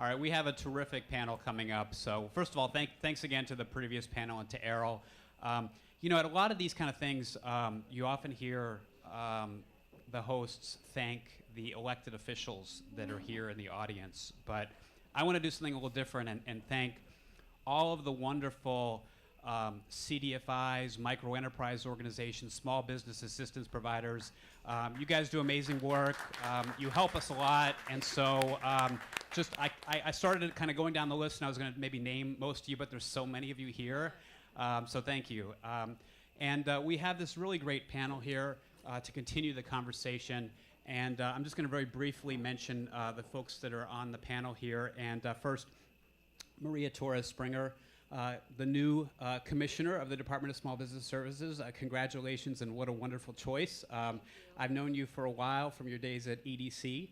All right, we have a terrific panel coming up. So first of all, thanks again to the previous panel and to Errol. At a lot of these kind of things, you often hear the hosts thank the elected officials that are here in the audience. But I want to do something a little different and thank all of the wonderful CDFIs, micro enterprise organizations, small business assistance providers. You guys do amazing work. You help us a lot. And so I started kind of going down the list, and I was going to maybe name most of you, but there's so many of you here. So thank you. We have this really great panel here to continue the conversation. And I'm just going to very briefly mention the folks that are on the panel here. And first, Maria Torres Springer, the new commissioner of the Department of Small Business Services. Congratulations, and what a wonderful choice. I've known you for a while from your days at EDC,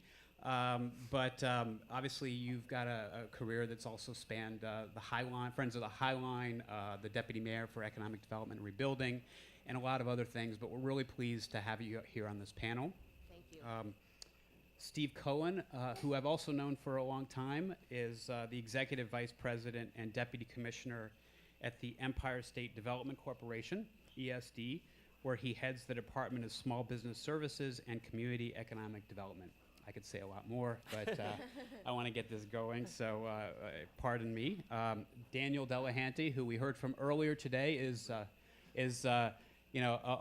but obviously you've got a career that's also spanned the High Line, Friends of the High Line, the Deputy Mayor for Economic Development and Rebuilding, and a lot of other things, but we're really pleased to have you here on this panel. Thank you. Steve Cohen, who I've also known for a long time, is the Executive Vice President and Deputy Commissioner at the Empire State Development Corporation, ESD, where he heads the Department of Small Business Services and Community Economic Development. I could say a lot more, but I want to get this going, so pardon me. Daniel Delahanty, who we heard from earlier today, is a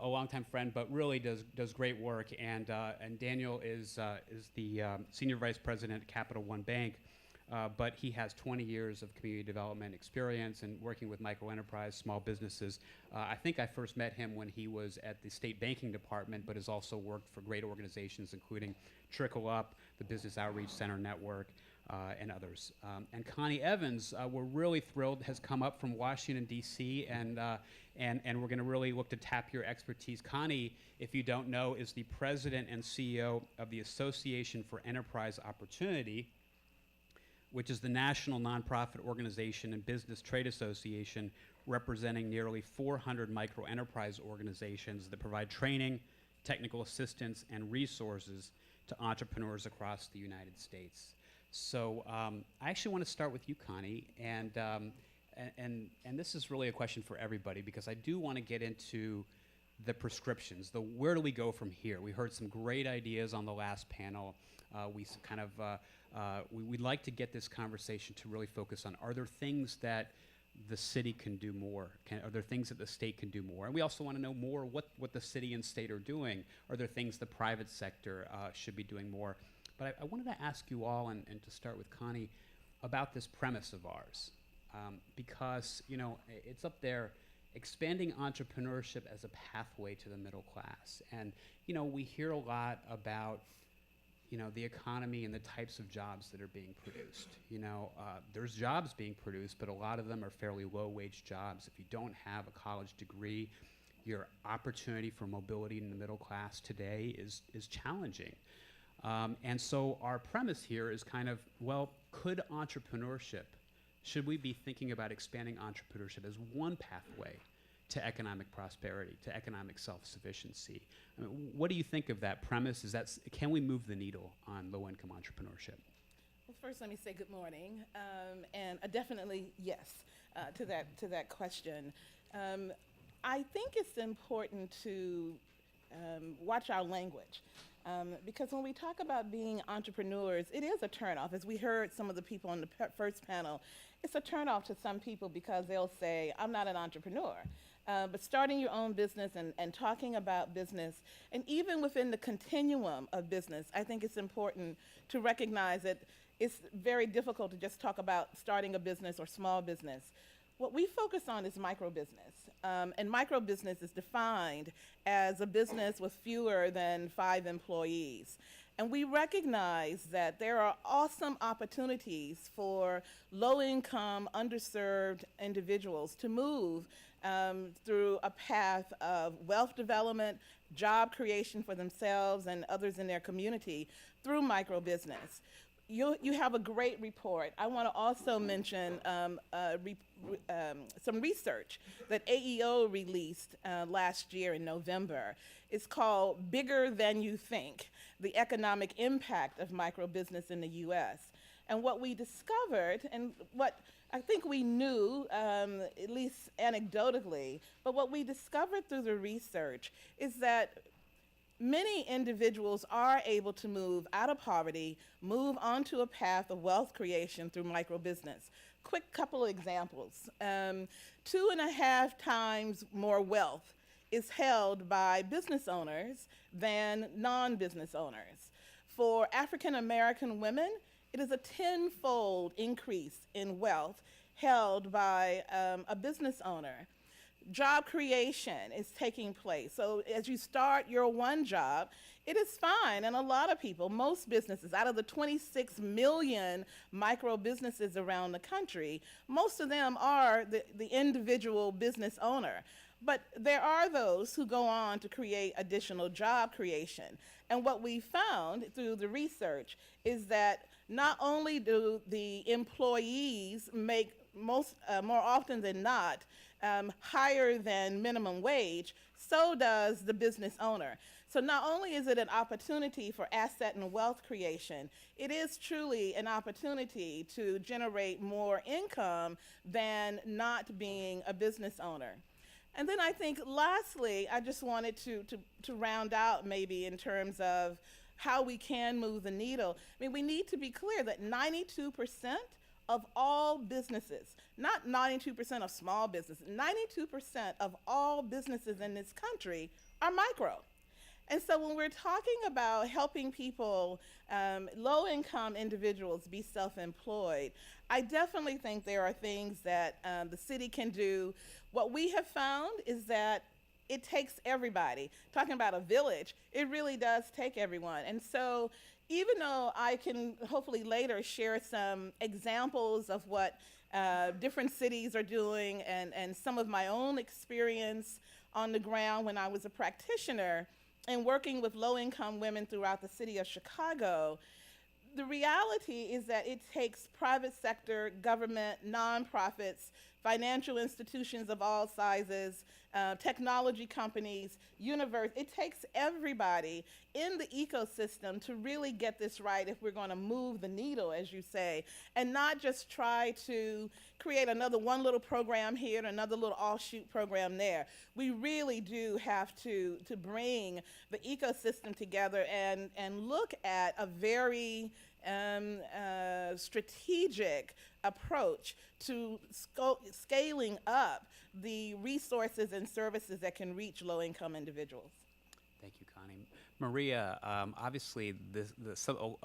longtime friend, but really does great work. And Daniel is the Senior Vice President at Capital One Bank, but he has 20 years of community development experience and working with micro enterprise, small businesses. I think I first met him when he was at the State Banking Department, but has also worked for great organizations, including Trickle Up, the Business Outreach Center Network, and others. And Connie Evans, we're really thrilled, has come up from Washington, D.C., and we're going to really look to tap your expertise. Connie, if you don't know, is the president and CEO of the Association for Enterprise Opportunity, which is the national nonprofit organization and business trade association representing nearly 400 micro-enterprise organizations that provide training, technical assistance, and resources to entrepreneurs across the United States. So I actually want to start with you, Connie, and this is really a question for everybody, because I do want to get into the prescriptions, where do we go from here? We heard some great ideas on the last panel. We'd like to get this conversation to really focus on, are there things that the city can do more? Are there things that the state can do more? And we also want to know more what the city and state are doing. Are there things the private sector should be doing more? But I wanted to ask you all, and to start with Connie, about this premise of ours. Because, it's up there, expanding entrepreneurship as a pathway to the middle class. And, we hear a lot about, the economy and the types of jobs that are being produced. There's jobs being produced, but a lot of them are fairly low-wage jobs. If you don't have a college degree, your opportunity for mobility in the middle class today is challenging. And so our premise here is kind of, should we be thinking about expanding entrepreneurship as one pathway to economic prosperity, to economic self-sufficiency? I mean, what do you think of that premise? Can we move the needle on low-income entrepreneurship? Well, first, let me say good morning, and definitely yes to that question. I think it's important to watch our language. Because when we talk about being entrepreneurs, it is a turnoff. As we heard some of the people on the first panel, it's a turnoff to some people because they'll say, I'm not an entrepreneur. But starting your own business and talking about business, and even within the continuum of business, I think it's important to recognize that it's very difficult to just talk about starting a business or small business. What we focus on is micro business. And micro business is defined as a business with fewer than 5 employees. And we recognize that there are awesome opportunities for low-income, underserved individuals to move through a path of wealth development, job creation for themselves and others in their community through micro business. You have a great report. I want to also mention some research that AEO released last year in November. It's called Bigger Than You Think, the Economic Impact of Micro Business in the U.S. And what we discovered, and what I think we knew, at least anecdotally, but what we discovered through the research is that many individuals are able to move out of poverty, move onto a path of wealth creation through microbusiness. Quick couple of examples. 2.5 times more wealth is held by business owners than non-business owners. For African American women, it is a 10-fold increase in wealth held by a business owner. Job creation is taking place. So as you start your one job, it is fine. And a lot of people, most businesses, out of the 26 million micro businesses around the country, most of them are the individual business owner. But there are those who go on to create additional job creation. And what we found through the research is that not only do the employees make more often than not higher than minimum wage, so does the business owner. So not only is it an opportunity for asset and wealth creation, it is truly an opportunity to generate more income than not being a business owner. And then I think lastly, I just wanted to round out maybe in terms of how we can move the needle. I mean, we need to be clear that 92% of all businesses, not 92% of small businesses, 92% of all businesses in this country are micro. And so when we're talking about helping people, low-income individuals be self-employed, I definitely think there are things that the city can do. What we have found is that it takes everybody. Talking about a village, it really does take everyone. And so even though I can hopefully later share some examples of what different cities are doing and some of my own experience on the ground when I was a practitioner and working with low-income women throughout the city of Chicago, the reality is that it takes private sector, government, nonprofits, financial institutions of all sizes, technology companies, it takes everybody in the ecosystem to really get this right if we're going to move the needle, as you say, and not just try to create another one little program here and another little offshoot program there. We really do have to bring the ecosystem together and look at a very strategic approach to scaling up the resources and services that can reach low-income individuals. Thank you, Connie. Maria, obviously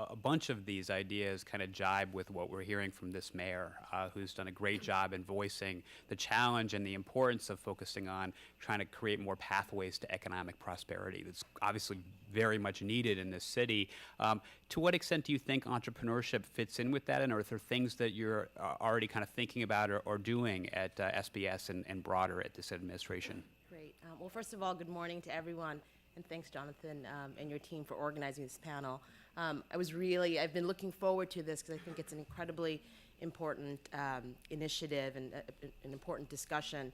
a bunch of these ideas kind of jibe with what we're hearing from this mayor, who's done a great job in voicing the challenge and the importance of focusing on trying to create more pathways to economic prosperity. That's obviously very much needed in this city. To what extent do you think entrepreneurship fits in with that, and are there things that you're already kind of thinking about or doing at SBS and broader at this administration? Great. Well, first of all, good morning to everyone. And thanks, Jonathan, and your team for organizing this panel. I've been looking forward to this because I think it's an incredibly important initiative and an important discussion.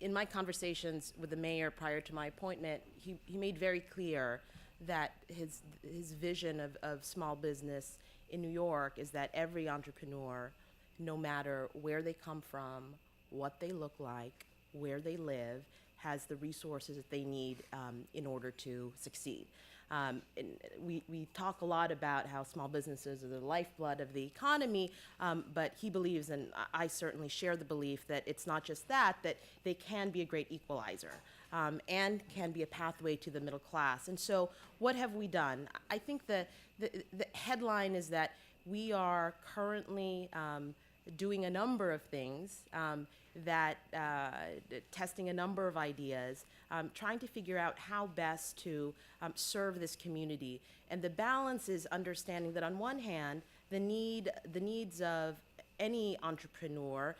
In my conversations with the mayor prior to my appointment, he made very clear that his vision of small business in New York is that every entrepreneur, no matter where they come from, what they look like, where they live, has the resources that they need in order to succeed. And we talk a lot about how small businesses are the lifeblood of the economy, but he believes, and I certainly share the belief, that it's not just that they can be a great equalizer and can be a pathway to the middle class. And so what have we done? I think the headline is that we are currently doing a number of things, testing a number of ideas, trying to figure out how best to serve this community. And the balance is understanding that on one hand, the needs of any entrepreneur,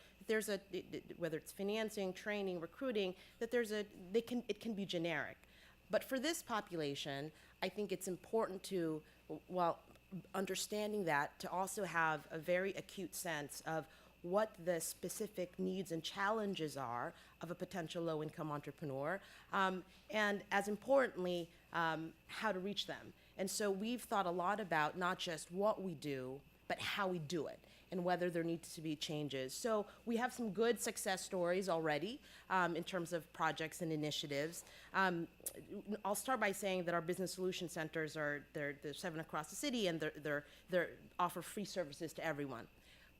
whether it's financing, training, recruiting, it can be generic. But for this population, I think it's important to, while understanding that, to also have a very acute sense of what the specific needs and challenges are of a potential low-income entrepreneur, and as importantly, how to reach them. And so we've thought a lot about not just what we do, but how we do it and whether there needs to be changes. So we have some good success stories already in terms of projects and initiatives. I'll start by saying that our business solution centers they're 7 across the city, and they offer free services to everyone.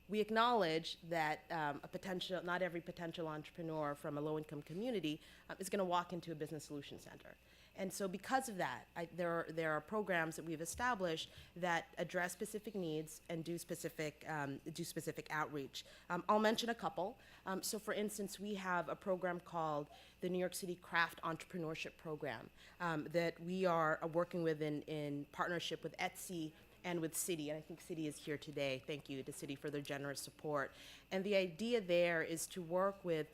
We acknowledge that not every potential entrepreneur from a low-income community is going to walk into a business solution center. And so because of that, there are programs that we've established that address specific needs and do specific outreach. I'll mention a couple. So for instance, we have a program called the New York City Craft Entrepreneurship Program that we are working with in partnership with Etsy and with Citi, and I think Citi is here today. Thank you to Citi for their generous support. And the idea there is to work with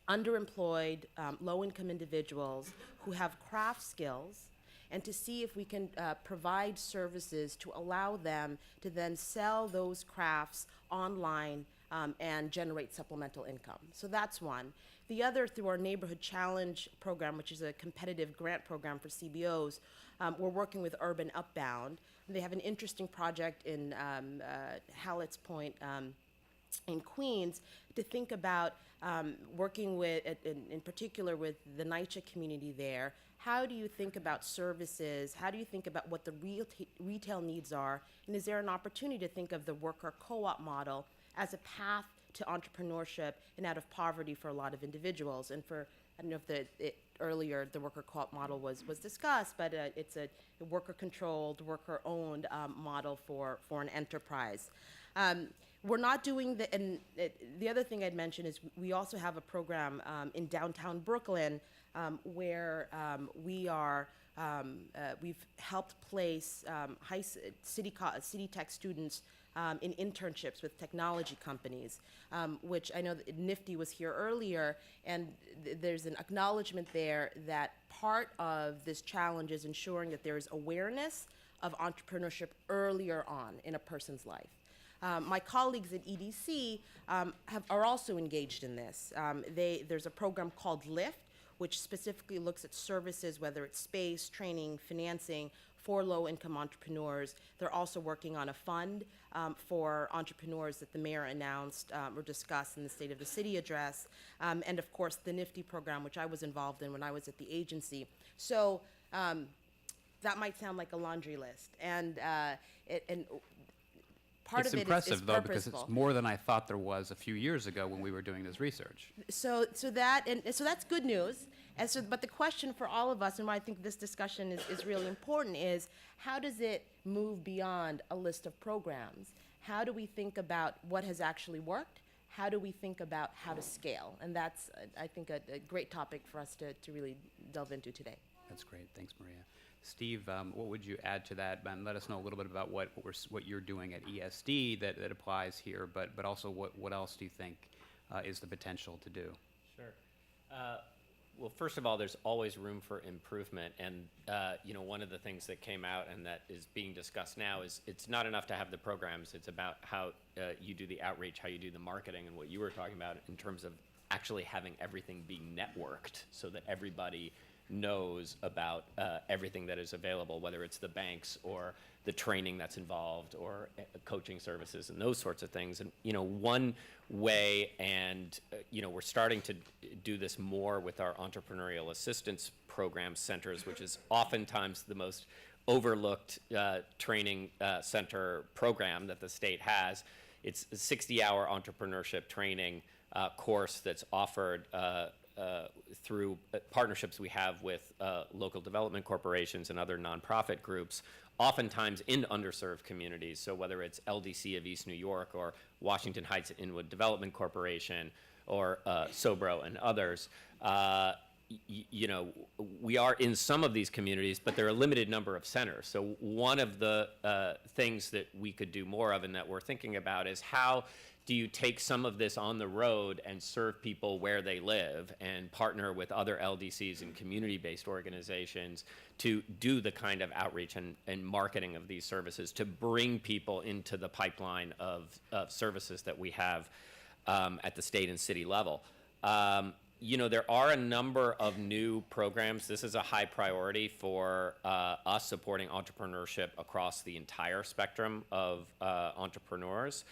underemployed, low-income individuals who have craft skills, and to see if we can provide services to allow them to then sell those crafts online and generate supplemental income. So that's one. The other, through our Neighborhood Challenge program, which is a competitive grant program for CBOs, we're working with Urban Upbound. They have an interesting project in Hallett's Point in Queens to think about working with, in particular with the NYCHA community there. How do you think about services? How do you think about what the retail needs are? And is there an opportunity to think of the worker co-op model as a path to entrepreneurship and out of poverty for a lot of individuals? And for, I don't know if earlier the worker co-op model was discussed, but it's a worker-controlled, worker-owned model for an enterprise. We're not doing the other thing I'd mention is we also have a program in downtown Brooklyn where we've helped place City Tech students in internships with technology companies, which I know that Nifty was here earlier, and there's an acknowledgement there that part of this challenge is ensuring that there is awareness of entrepreneurship earlier on in a person's life. My colleagues at EDC are also engaged in this. There's a program called LIFT, which specifically looks at services, whether it's space, training, financing, for low-income entrepreneurs. They're also working on a fund for entrepreneurs that the mayor announced or discussed in the State of the City address, and of course the Nifty program, which I was involved in when I was at the agency. So that might sound like a laundry list, and part it's of it impressive, is though, because purposeful. it's more than I thought there was a few years ago when we were doing this research. So that's good news. But the question for all of us, and why I think this discussion is really important, is how does it move beyond a list of programs? How do we think about what has actually worked? How do we think about how to scale? And that's, I think, a great topic for us to really delve into today. That's great. Thanks, Maria. Steve, what would you add to that? And let us know a little bit about what you're doing at ESD that applies here, but also what else do you think is the potential to do? Sure. Well, first of all, there's always room for improvement, and one of the things that came out and that is being discussed now is it's not enough to have the programs. It's about how you do the outreach, how you do the marketing, and what you were talking about in terms of actually having everything be networked so that everybody knows about everything that is available, whether it's the banks or the training that's involved or coaching services and those sorts of things. And one way, and we're starting to do this more with our entrepreneurial assistance program centers, which is oftentimes the most overlooked training center program that the state has. It's a 60-hour entrepreneurship training course that's offered through partnerships we have with local development corporations and other nonprofit groups, oftentimes in underserved communities. So whether it's LDC of East New York or Washington Heights Inwood Development Corporation or Sobro and others, we are in some of these communities, but there are a limited number of centers. So one of the things that we could do more of and that we're thinking about is how do you take some of this on the road and serve people where they live and partner with other LDCs and community-based organizations to do the kind of outreach and marketing of these services to bring people into the pipeline of services that we have at the state and city level. there are a number of new programs. This is a high priority for us supporting entrepreneurship across the entire spectrum of entrepreneurs.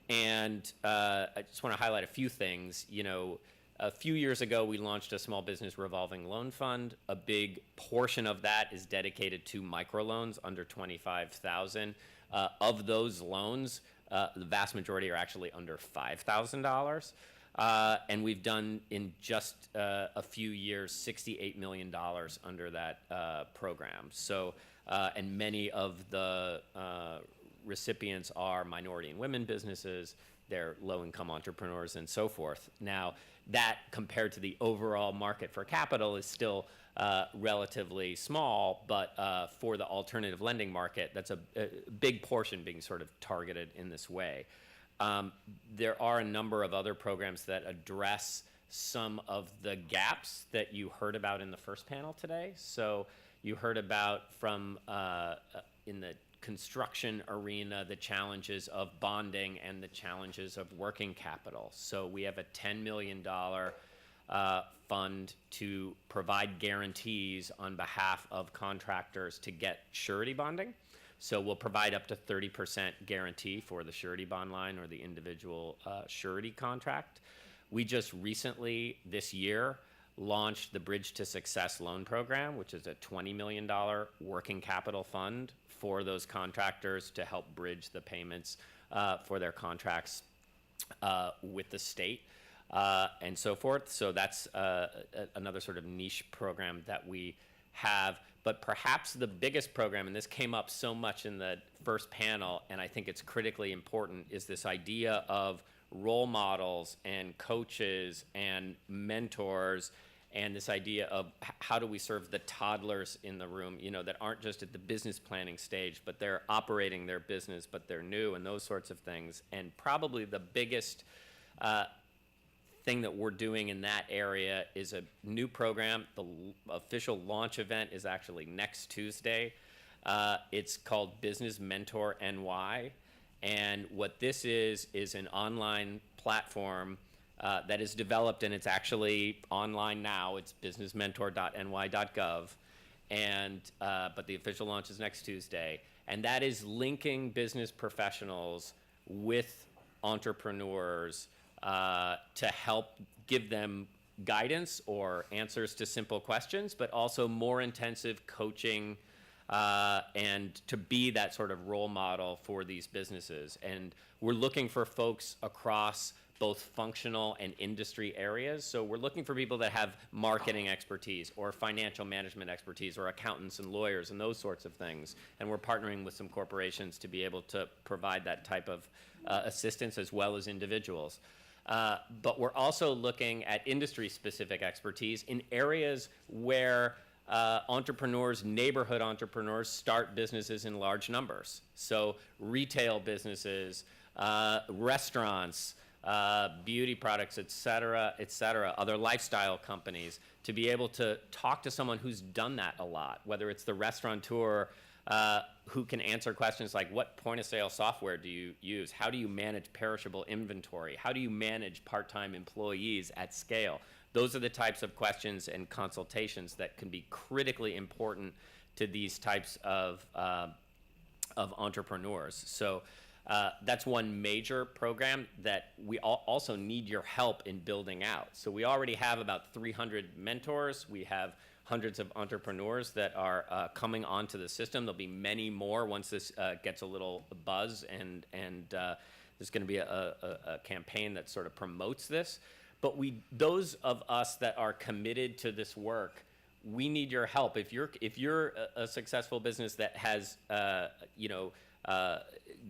And I just want to highlight a few things. A few years ago, we launched a small business revolving loan fund. A big portion of that is dedicated to microloans under $25,000. Of those loans, the vast majority are actually under $5,000. And we've done in just a few years $68 million under that program. So, and many of the recipients are minority and women businesses, they're low-income entrepreneurs, and so forth. Now, that compared to the overall market for capital is still relatively small, but for the alternative lending market, that's a big portion being sort of targeted in this way. There are a number of other programs that address some of the gaps that you heard about in the first panel today. So you heard about from in the construction arena, the challenges of bonding and the challenges of working capital. So we have a $10 million fund to provide guarantees on behalf of contractors to get surety bonding. So we'll provide up to 30% guarantee for the surety bond line or the individual surety contract. We just recently, this year, launched the Bridge to Success loan program, which is a $20 million working capital fund for those contractors to help bridge the payments for their contracts with the state and so forth. So that's another sort of niche program that we have. But perhaps the biggest program, and this came up so much in the first panel, and I think it's critically important, is this idea of role models and coaches and mentors, and this idea of how do we serve the toddlers in the room, that aren't just at the business planning stage, but they're operating their business, but they're new, and those sorts of things. And probably the biggest thing that we're doing in that area is a new program. The official launch event is actually next Tuesday. It's called Business Mentor NY. And what this is an online platform that is developed, and it's actually online now. It's businessmentor.ny.gov. And but the official launch is next Tuesday. And that is linking business professionals with entrepreneurs to help give them guidance or answers to simple questions, but also more intensive coaching and to be that sort of role model for these businesses. And we're looking for folks across both functional and industry areas. So we're looking for people that have marketing expertise or financial management expertise or accountants and lawyers and those sorts of things. And we're partnering with some corporations to be able to provide that type of assistance as well as individuals. But we're also looking at industry-specific expertise in areas where entrepreneurs, neighborhood entrepreneurs, start businesses in large numbers. So retail businesses, restaurants, beauty products, et cetera, other lifestyle companies, to be able to talk to someone who's done that a lot, whether it's the restaurateur who can answer questions like, what point-of-sale software do you use? How do you manage perishable inventory? How do you manage part-time employees at scale? Those are the types of questions and consultations that can be critically important to these types of entrepreneurs. So that's one major program that we also need your help in building out. So we already have about 300 mentors. We have hundreds of entrepreneurs that are coming onto the system. There'll be many more once this gets a little buzz, and there's going to be a campaign that sort of promotes this. But those of us that are committed to this work, we need your help. If you're a successful business that has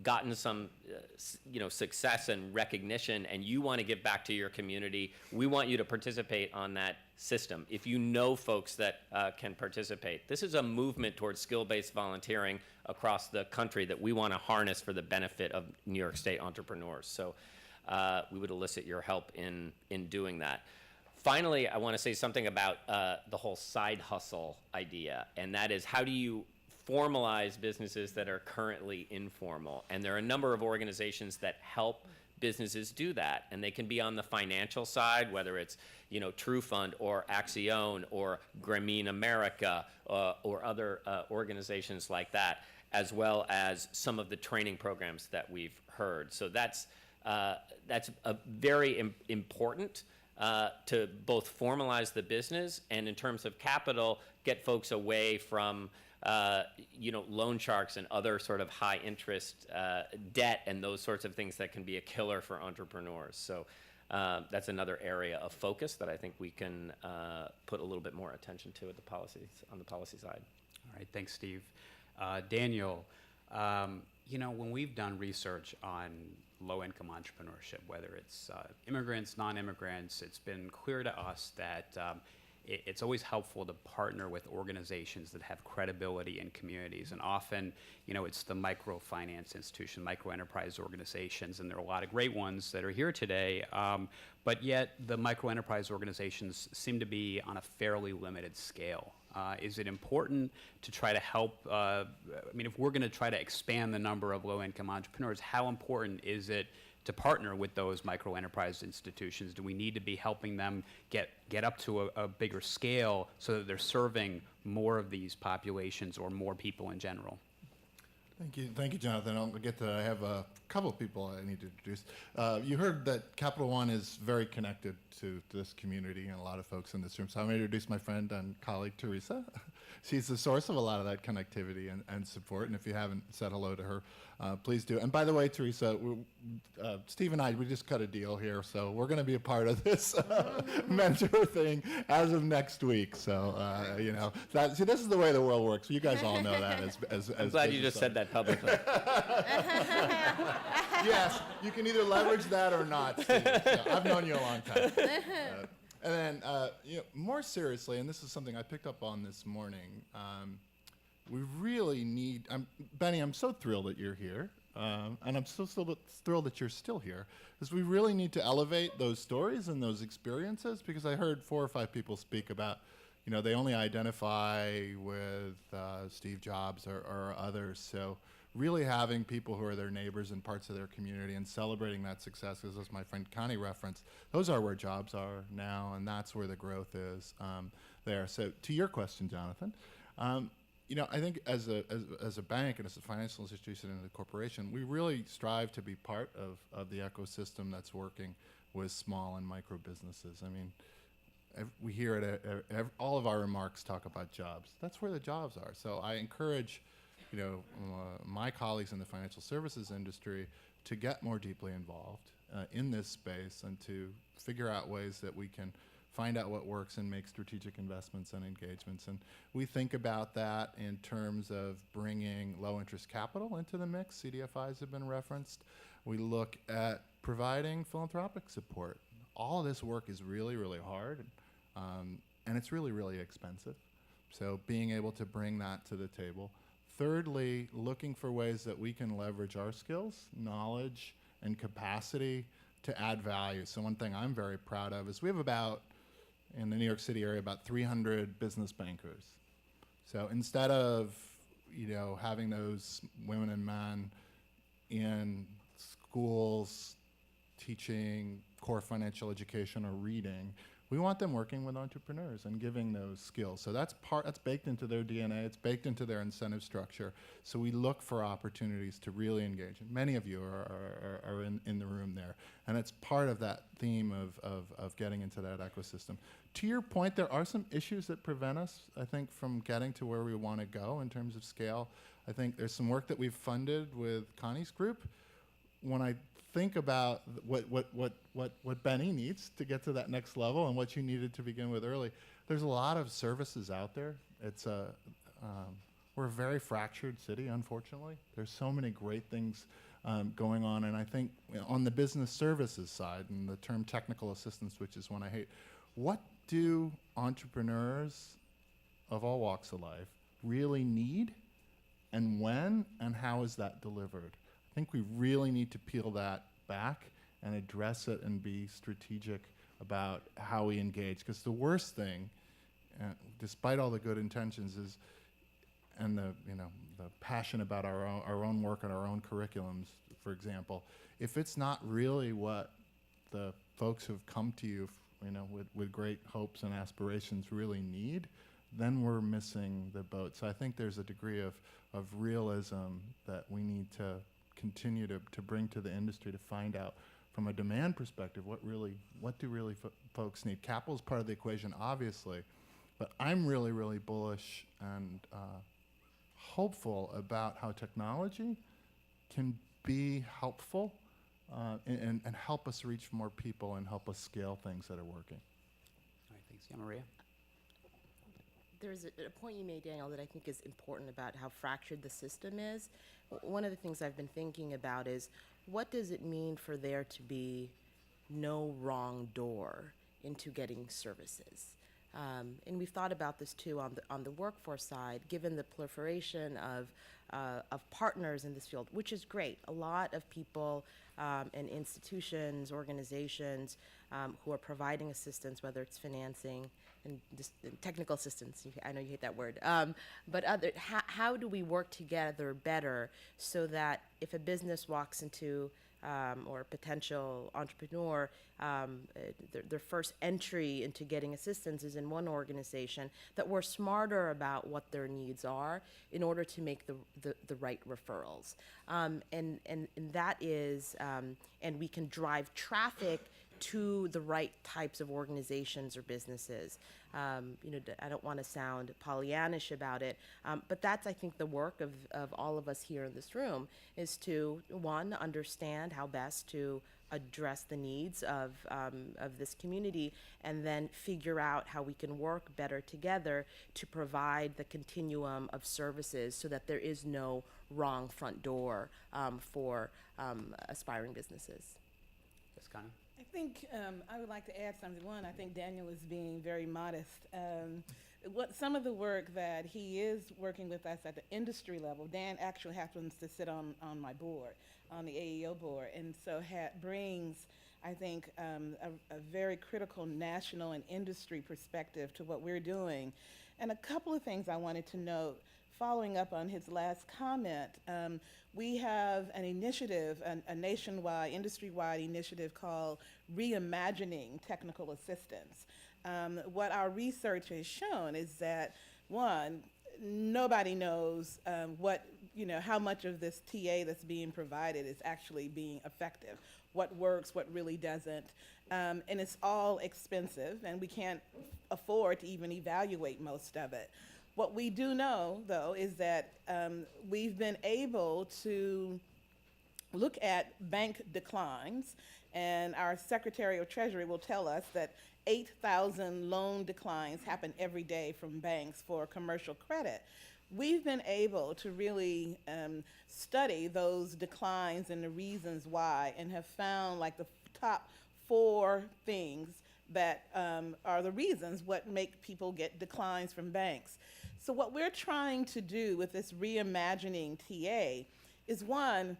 gotten some success and recognition, and you want to give back to your community, we want you to participate on that system. If you know folks that can participate, this is a movement towards skill-based volunteering across the country that we want to harness for the benefit of New York State entrepreneurs. So we would elicit your help in doing that. Finally, I want to say something about the whole side hustle idea, and that is, how do you formalize businesses that are currently informal? And there are a number of organizations that help businesses do that, and they can be on the financial side, whether it's True Fund or Axion or Grameen America or other organizations like that, as well as some of the training programs that we've heard. So that's a very important to both formalize the business and, in terms of capital, get folks away from loan sharks and other sort of high interest debt and those sorts of things that can be a killer for entrepreneurs. So that's another area of focus that I think we can put a little bit more attention to at on the policy side. All right, thanks, Steve. Daniel, when we've done research on low-income entrepreneurship, whether it's immigrants, non-immigrants, it's been clear to us that it's always helpful to partner with organizations that have credibility in communities. And often, it's the microfinance institution, microenterprise organizations, and there are a lot of great ones that are here today. But yet, the microenterprise organizations seem to be on a fairly limited scale. Is it important to try to help, if we're going to try to expand the number of low-income entrepreneurs, how important is it to partner with those microenterprise institutions? Do we need to be helping them get up to a bigger scale so that they're serving more of these populations or more people in general? Thank you, Jonathan. I have a couple of people I need to introduce. You heard that Capital One is very connected to this community and a lot of folks in this room. So I'm going to introduce my friend and colleague, Teresa. She's the source of a lot of that connectivity and support. And if you haven't said hello to her, please do. And by the way, Teresa, Steve and I, we just cut a deal here. So we're going to be a part of this mentor thing as of next week. So, this is the way the world works. You guys all know that as I'm glad you just said that publicly. Yes, you can either leverage that or not, Steve. So I've known you a long time. And then, more seriously, and this is something I picked up on this morning, we really need, Benny, I'm so thrilled that you're here, and I'm so thrilled that you're still here, because we really need to elevate those stories and those experiences, because I heard 4 or 5 people speak about, they only identify with Steve Jobs or others, so really having people who are their neighbors in parts of their community and celebrating that success, as my friend Connie referenced, those are where jobs are now, and that's where the growth is there. So to your question, Jonathan, I think as a bank and as a financial institution and a corporation, we really strive to be part of the ecosystem that's working with small and micro businesses. We hear it, all of our remarks talk about jobs. That's where the jobs are. So I encourage my colleagues in the financial services industry to get more deeply involved in this space and to figure out ways that we can find out what works and make strategic investments and engagements. And we think about that in terms of bringing low-interest capital into the mix. CDFIs have been referenced. We look at providing philanthropic support. All of this work is really, really hard, and it's really, really expensive. So being able to bring that to the table. Thirdly, looking for ways that we can leverage our skills, knowledge, and capacity to add value. So one thing I'm very proud of is we have in the New York City area, about 300 business bankers. So instead of, having those women and men in schools teaching core financial education or reading, we want them working with entrepreneurs and giving those skills. So that's baked into their DNA. It's baked into their incentive structure. So we look for opportunities to really engage. And many of you are in the room there. And it's part of that theme of getting into that ecosystem. To your point, there are some issues that prevent us, I think, from getting to where we want to go in terms of scale. I think there's some work that we've funded with Connie's group. When I think about what Benny needs to get to that next level and what you needed to begin with early, there's a lot of services out there. We're a very fractured city, unfortunately. There's so many great things going on, and I think on the business services side, and the term technical assistance, which is one I hate, what do entrepreneurs of all walks of life really need, and when, and how is that delivered? I think we really need to peel that back and address it and be strategic about how we engage. Because the worst thing, despite all the good intentions, and the passion about our own work and our own curriculums for example, if it's not really what the folks who've come to you, with great hopes and aspirations really need, then we're missing the boat. So I think there's a degree of realism that we need to continue to bring to the industry to find out from a demand perspective what do really folks need. Capital is part of the equation, obviously, but I'm really, really bullish and hopeful about how technology can be helpful and help us reach more people and help us scale things that are working. All right, thanks. Yeah, Maria? There's a point you made, Daniel, that I think is important about how fractured the system is. One of the things I've been thinking about is, what does it mean for there to be no wrong door into getting services? And we've thought about this too on the workforce side, given the proliferation of partners in this field, which is great. A lot of people and institutions, organizations who are providing assistance, whether it's financing and just technical assistance. I know you hate that word. But how do we work together better so that if a business walks into or a potential entrepreneur, their first entry into getting assistance is in one organization, that we're smarter about what their needs are in order to make the right referrals. And that is, and we can drive traffic to the right types of organizations or businesses. I don't want to sound Pollyannish about it, but that's, I think, the work of all of us here in this room, is to, one, understand how best to address the needs of this community, and then figure out how we can work better together to provide the continuum of services so that there is no wrong front door for aspiring businesses. Yes, Connie? I think I would like to add something. One, I think Daniel is being very modest. What some of the work that he is working with us at the industry level, Dan actually happens to sit on my board, on the AEO board, and so brings, I think, a very critical national and industry perspective to what we're doing. And a couple of things I wanted to note, following up on his last comment. We have an initiative, a nationwide, industry-wide initiative called Reimagining Technical Assistance. What our research has shown is that, one, nobody knows how much of this TA that's being provided is actually being effective, what works, what really doesn't, and it's all expensive, and we can't afford to even evaluate most of it. What we do know, though, is that we've been able to look at bank declines, and our Secretary of Treasury will tell us that 8,000 loan declines happen every day from banks for commercial credit. We've been able to really study those declines and the reasons why, and have found like the top 4 things that are the reasons what make people get declines from banks. So what we're trying to do with this reimagining TA is, one,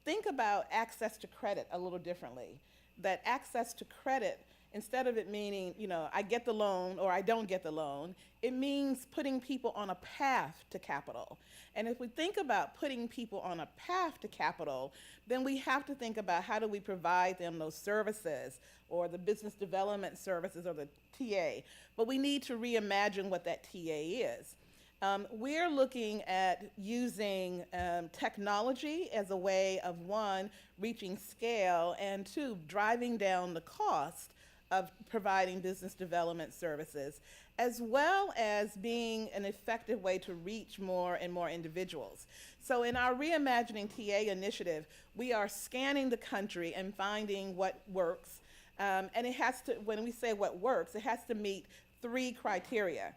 think about access to credit a little differently. That access to credit, instead of it meaning, I get the loan or I don't get the loan, it means putting people on a path to capital. And if we think about putting people on a path to capital, then we have to think about how do we provide them those services, or the business development services, or the TA. But we need to reimagine what that TA is. We're looking at using technology as a way of, one, reaching scale, and 2, driving down the cost of providing business development services, as well as being an effective way to reach more and more individuals. So in our Reimagining TA initiative, we are scanning the country and finding what works. And it has to, when we say what works, it has to meet 3 criteria.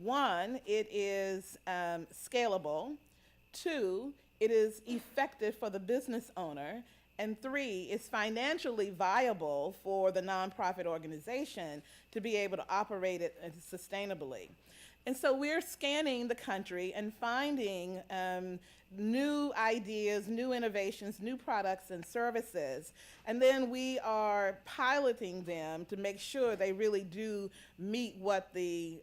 1, it is scalable. 2, it is effective for the business owner. And 3, it's financially viable for the nonprofit organization to be able to operate it sustainably. And so we're scanning the country and finding new ideas, new innovations, new products and services. And then we are piloting them to make sure they really do meet what the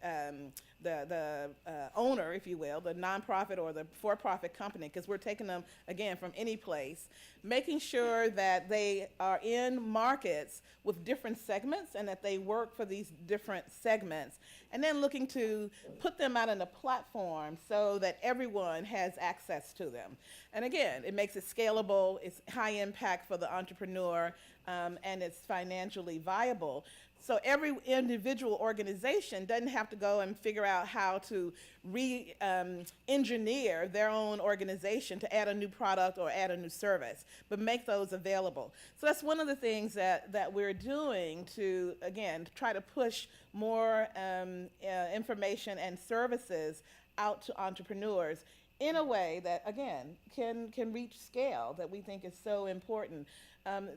owner, if you will, the nonprofit or the for-profit company, because we're taking them, again, from any place, making sure that they are in markets with different segments and that they work for these different segments, and then looking to put them out on a platform so that everyone has access to them. And again, it makes it scalable, it's high impact for the entrepreneur, and it's financially viable. So every individual organization doesn't have to go and figure out how to engineer their own organization to add a new product or add a new service, but make those available. So that's one of the things that we're doing to, again, try to push more information and services out to entrepreneurs in a way that, again, can reach scale that we think is so important.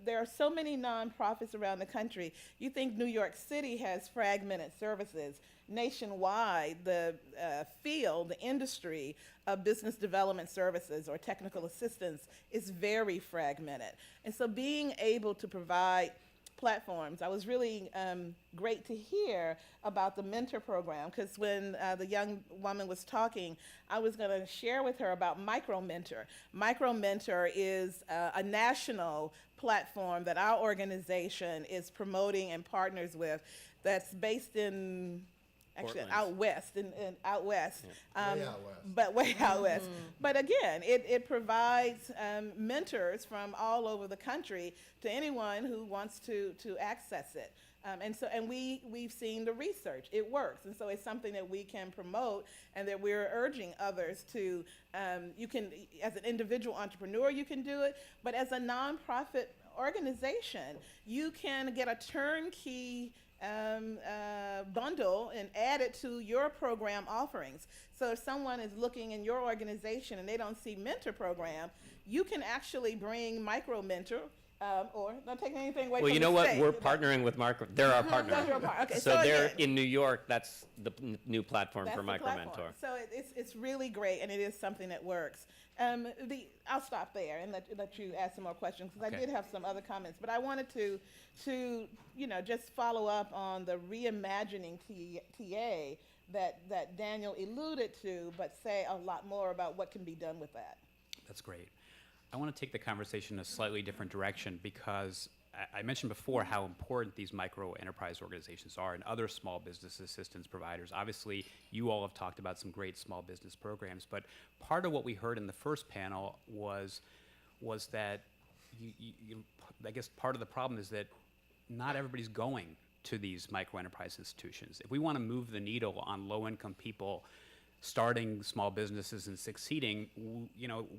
There are so many nonprofits around the country. You think New York City has fragmented services. Nationwide, the field, the industry of business development services or technical assistance is very fragmented. And so being able to provide platforms. I was really great to hear about the mentor program, because when the young woman was talking, I was going to share with her about Micro Mentor. Micro Mentor is a national platform that our organization is promoting and partners with, that's based in actually out west, out west. Yeah. Way out west. But way out west. But again, it provides mentors from all over the country to anyone who wants to access it. And we've seen the research. It works. And so it's something that we can promote and that we're urging others to, you can, as an individual entrepreneur, you can do it, but as a nonprofit organization, you can get a turnkey bundle and add it to your program offerings. So if someone is looking in your organization and they don't see mentor program, you can actually bring Micro Mentor, or not taking anything away from Well, you know the what? state, We're but- partnering with Mark. They're our partner. That's your part. Okay, So so they're again- in New York. That's the new platform That's for the Micro platform. Mentor. So it's really great, and it is something that works. I'll stop there and let you ask some more questions, because Okay. I did have some other comments, but I wanted to just follow up on the reimagining TA that Daniel alluded to, but say a lot more about what can be done with that. That's great. I want to take the conversation in a slightly different direction, because I mentioned before how important these micro enterprise organizations are and other small business assistance providers. Obviously, you all have talked about some great small business programs, but part of what we heard in the first panel was that I guess part of the problem is that not everybody's going to these micro enterprise institutions. If we want to move the needle on low-income people starting small businesses and succeeding,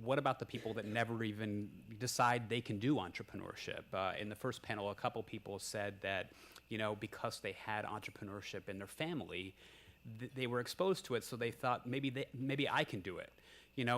what about the people that never even decide they can do entrepreneurship? In the first panel, a couple people said that, because they had entrepreneurship in their family, they were exposed to it, so they thought maybe I can do it.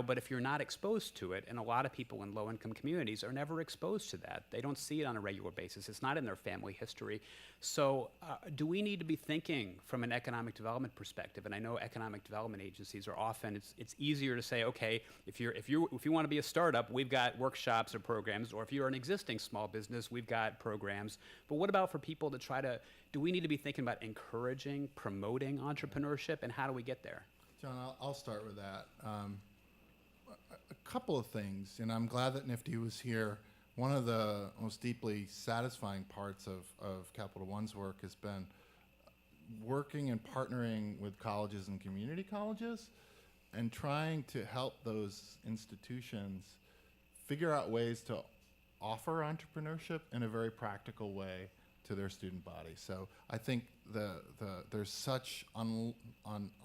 But if you're not exposed to it, and a lot of people in low-income communities are never exposed to that. They don't see it on a regular basis. It's not in their family history. So do we need to be thinking from an economic development perspective? And I know economic development agencies are often, it's easier to say, okay, if you want to be a startup, we've got workshops or programs, or if you're an existing small business, we've got programs. But what about for people to do we need to be thinking about encouraging, promoting entrepreneurship, and how do we get there? John, I'll start with that. A couple of things, and I'm glad that Nifty was here. One of the most deeply satisfying parts of Capital One's work has been working and partnering with colleges and community colleges and trying to help those institutions figure out ways to offer entrepreneurship in a very practical way to their student body. So I think there's such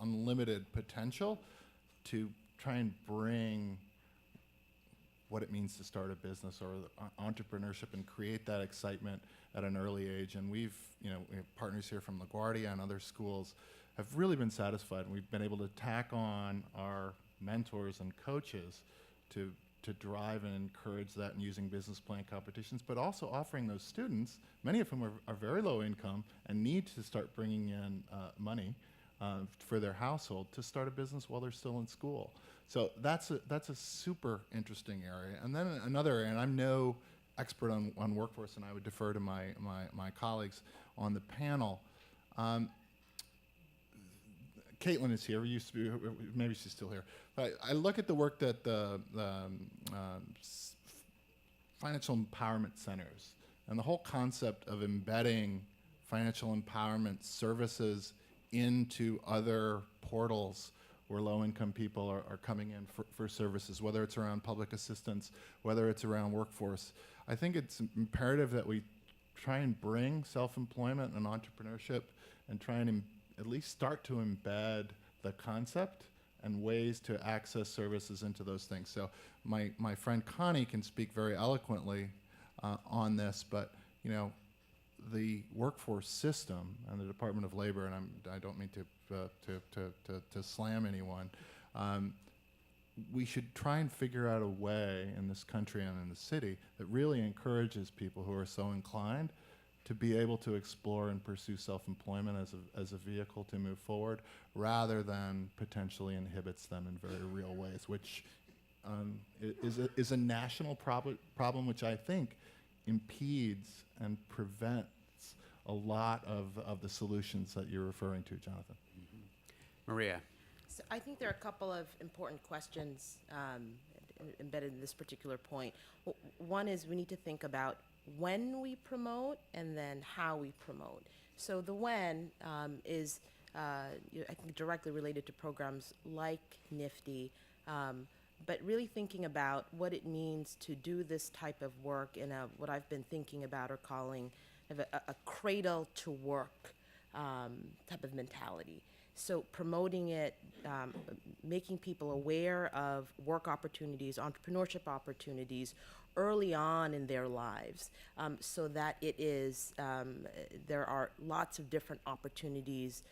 unlimited potential to try and bring what it means to start a business or entrepreneurship and create that excitement at an early age. And we have partners here from LaGuardia and other schools have really been satisfied. And we've been able to tack on our mentors and coaches to drive and encourage that in using business plan competitions, but also offering those students, many of whom are very low income and need to start bringing in money for their household to start a business while they're still in school. So that's a super interesting area. And then another area, and I'm no expert on workforce, and I would defer to my colleagues on the panel. Caitlin is here. Used to be, maybe she's still here. But I look at the work that the financial empowerment centers and the whole concept of embedding financial empowerment services into other portals where low-income people are coming in for services, whether it's around public assistance, whether it's around workforce. I think it's imperative that we try and bring self-employment and entrepreneurship and try and at least start to embed the concept and ways to access services into those things. So my friend Connie can speak very eloquently on this, but you know, the workforce system and the Department of Labor, and I don't mean to slam anyone, we should try and figure out a way in this country and in the city that really encourages people who are so inclined to be able to explore and pursue self-employment as a vehicle to move forward, rather than potentially inhibits them in very real ways, which is a national problem which I think impedes and prevents a lot of the solutions that you're referring to, Jonathan. Maria. So I think there are a couple of important questions embedded in this particular point. One is we need to think about when we promote and then how we promote. So the when is, I think, directly related to programs like NIFTY, but really thinking about what it means to do this type of work in what I've been thinking about or calling a cradle to work type of mentality. So promoting it, making people aware of work opportunities, entrepreneurship opportunities early on in their lives, so that it is, there are lots of different opportunities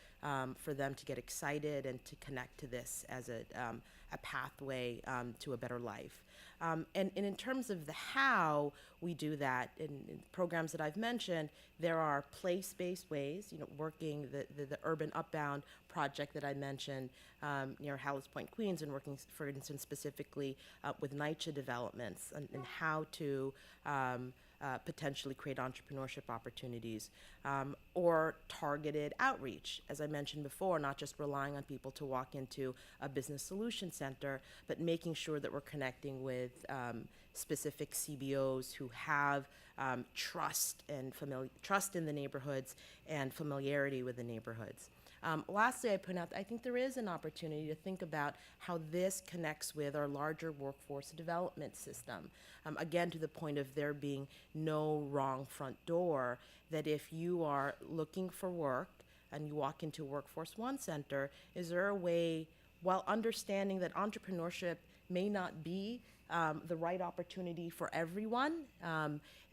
for them to get excited and to connect to this as a pathway to a better life. And in terms of the how we do that, in programs that I've mentioned, there are place-based ways, working the Urban Upbound project that I mentioned near Hallows Point, Queens, and working, for instance, specifically with NYCHA developments and how to potentially create entrepreneurship opportunities, or targeted outreach, as I mentioned before, not just relying on people to walk into a business solution center, but making sure that we're connecting with specific CBOs who have trust in the neighborhoods and familiarity with the neighborhoods. Lastly, I point out that I think there is an opportunity to think about how this connects with our larger workforce development system. Again, to the point of there being no wrong front door, that if you are looking for work and you walk into Workforce One Center, is there a way, while understanding that entrepreneurship may not be the right opportunity for everyone,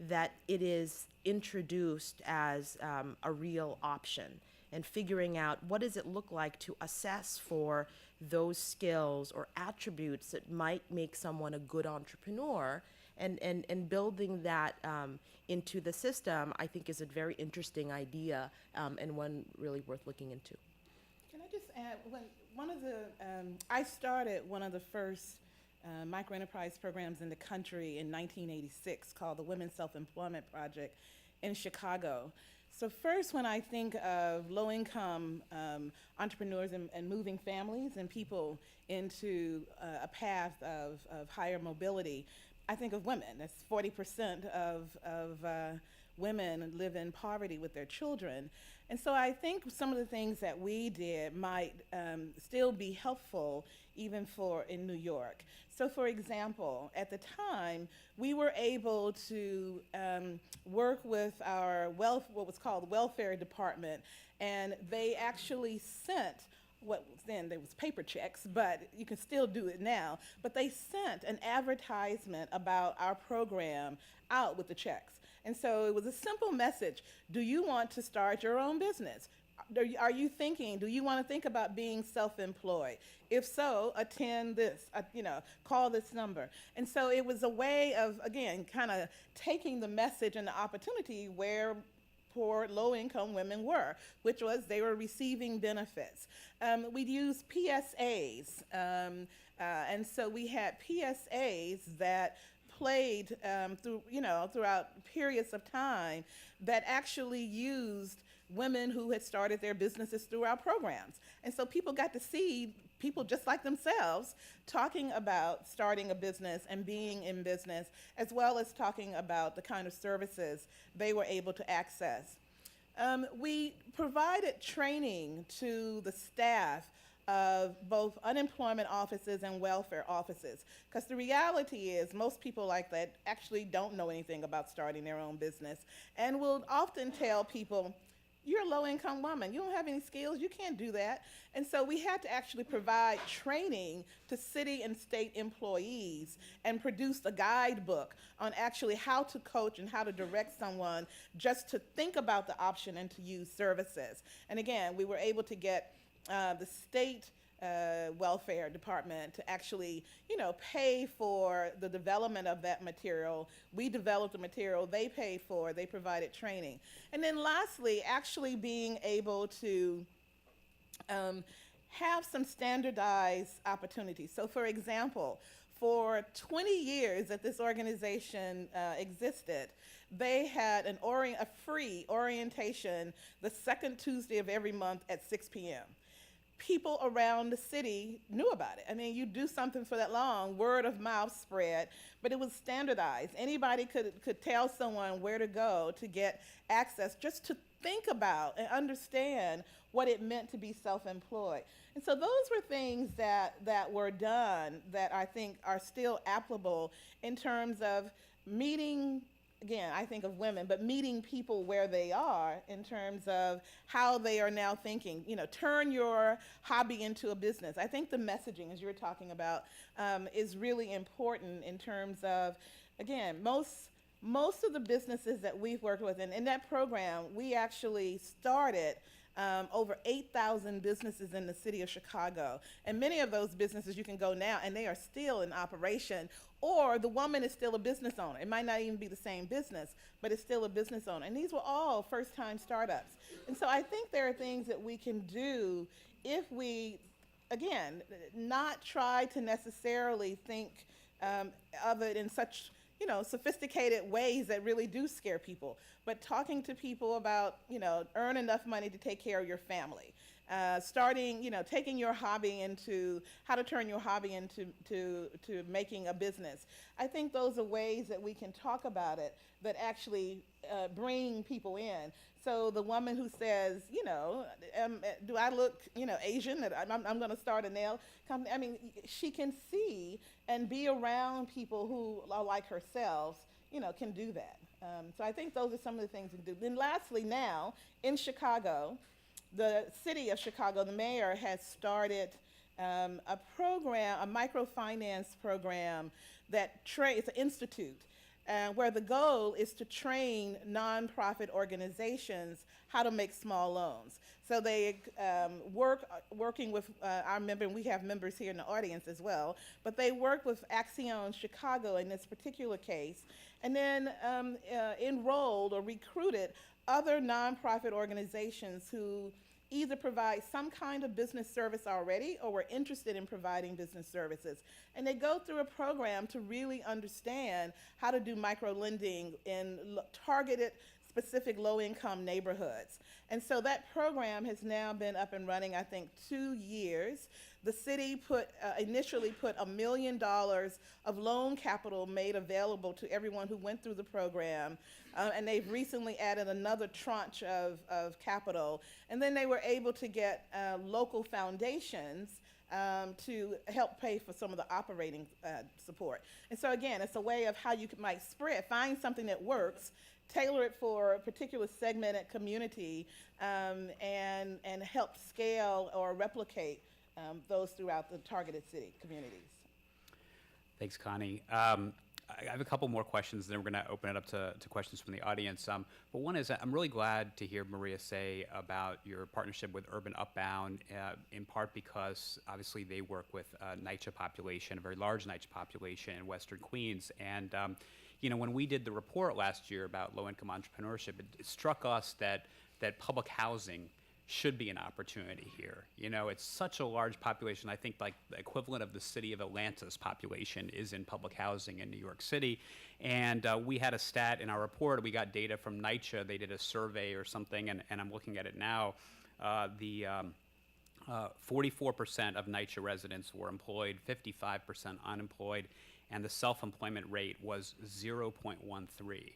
that it is introduced as a real option, and figuring out what does it look like to assess for those skills or attributes that might make someone a good entrepreneur, and building that into the system, I think, is a very interesting idea, and one really worth looking into. Can I just add, I started one of the first microenterprise programs in the country in 1986 called the Women's Self-Employment Project in Chicago. So first, when I think of low-income entrepreneurs and moving families and people into a path of higher mobility, I think of women. That's 40% of women live in poverty with their children. And so I think some of the things that we did might still be helpful even in New York. So for example, at the time, we were able to work with our what was called welfare department, and they actually sent what then there was paper checks, but you can still do it now, but they sent an advertisement about our program out with the checks. And so it was a simple message: do you want to start your own business? Are you thinking, do you want to think about being self-employed? If so, attend this, call this number. And so it was a way of, again, kind of taking the message and the opportunity where poor, low-income women were, which was they were receiving benefits. We'd use PSAs, and so we had PSAs that played throughout periods of time that actually used women who had started their businesses through our programs. And so people got to see people just like themselves talking about starting a business and being in business, as well as talking about the kind of services they were able to access. We provided training to the staff of both unemployment offices and welfare offices, because the reality is most people like that actually don't know anything about starting their own business and will often tell people, you're a low-income woman, you don't have any skills, you can't do that. And so we had to actually provide training to city and state employees and produce a guidebook on actually how to coach and how to direct someone just to think about the option and to use services. And again, we were able to get the state welfare department to actually, pay for the development of that material. We developed the material, they paid for, they provided training. And then lastly, actually being able to have some standardized opportunities. So for example, for 20 years that this organization existed, they had a free orientation the second Tuesday of every month at 6 p.m. People around the city knew about it. I mean, you do something for that long, word of mouth spread, but it was standardized. Anybody could tell someone where to go to get access, just to think about and understand what it meant to be self-employed. And so those were things that were done that I think are still applicable in terms of meeting, again, I think of women, but meeting people where they are in terms of how they are now thinking, turn your hobby into a business. I think the messaging, as you were talking about, is really important in terms of, again, most of the businesses that we've worked with, and in that program, we actually started over 8,000 businesses in the city of Chicago. And many of those businesses you can go now and they are still in operation, or the woman is still a business owner. It might not even be the same business, but it's still a business owner. And these were all first-time startups. And so I think there are things that we can do if we, again, not try to necessarily think of it in such sophisticated ways that really do scare people, but talking to people about, earn enough money to take care of your family. Taking your hobby into, how to turn your hobby into making a business. I think those are ways that we can talk about it that actually bring people in. So the woman who says, do I look, Asian, that I'm going to start a nail company? I mean, she can see and be around people who are like herself, can do that. So I think those are some of the things we can do. Then lastly now, in Chicago, the city of Chicago, the mayor has started a program, a microfinance program it's an institute, where the goal is to train nonprofit organizations how to make small loans. So they working with our member, and we have members here in the audience as well, but they work with Axion Chicago in this particular case, and then enrolled or recruited other nonprofit organizations who either provide some kind of business service already or were interested in providing business services. And they go through a program to really understand how to do micro-lending in targeted, specific low-income neighborhoods. And so that program has now been up and running, I think, 2 years. The city initially put $1 million of loan capital made available to everyone who went through the program. And they've recently added another tranche of capital. And then they were able to get local foundations to help pay for some of the operating support. And so again, it's a way of how you might find something that works, tailor it for a particular segmented community, and help scale or replicate those throughout the targeted city communities. Thanks, Connie. I have a couple more questions, then we're going to open it up to questions from the audience. But one is, I'm really glad to hear Maria say about your partnership with Urban Upbound, in part because obviously they work with a NYCHA population, a very large NYCHA population in Western Queens. And when we did the report last year about low-income entrepreneurship, it struck us that public housing should be an opportunity here. You know, it's such a large population. I think like the equivalent of the city of Atlanta's population is in public housing in New York City. And we had a stat in our report. We got data from NYCHA. They did a survey or something, and I'm looking at it now. 44% of NYCHA residents were employed, 55% unemployed, and the self-employment rate was 0.13.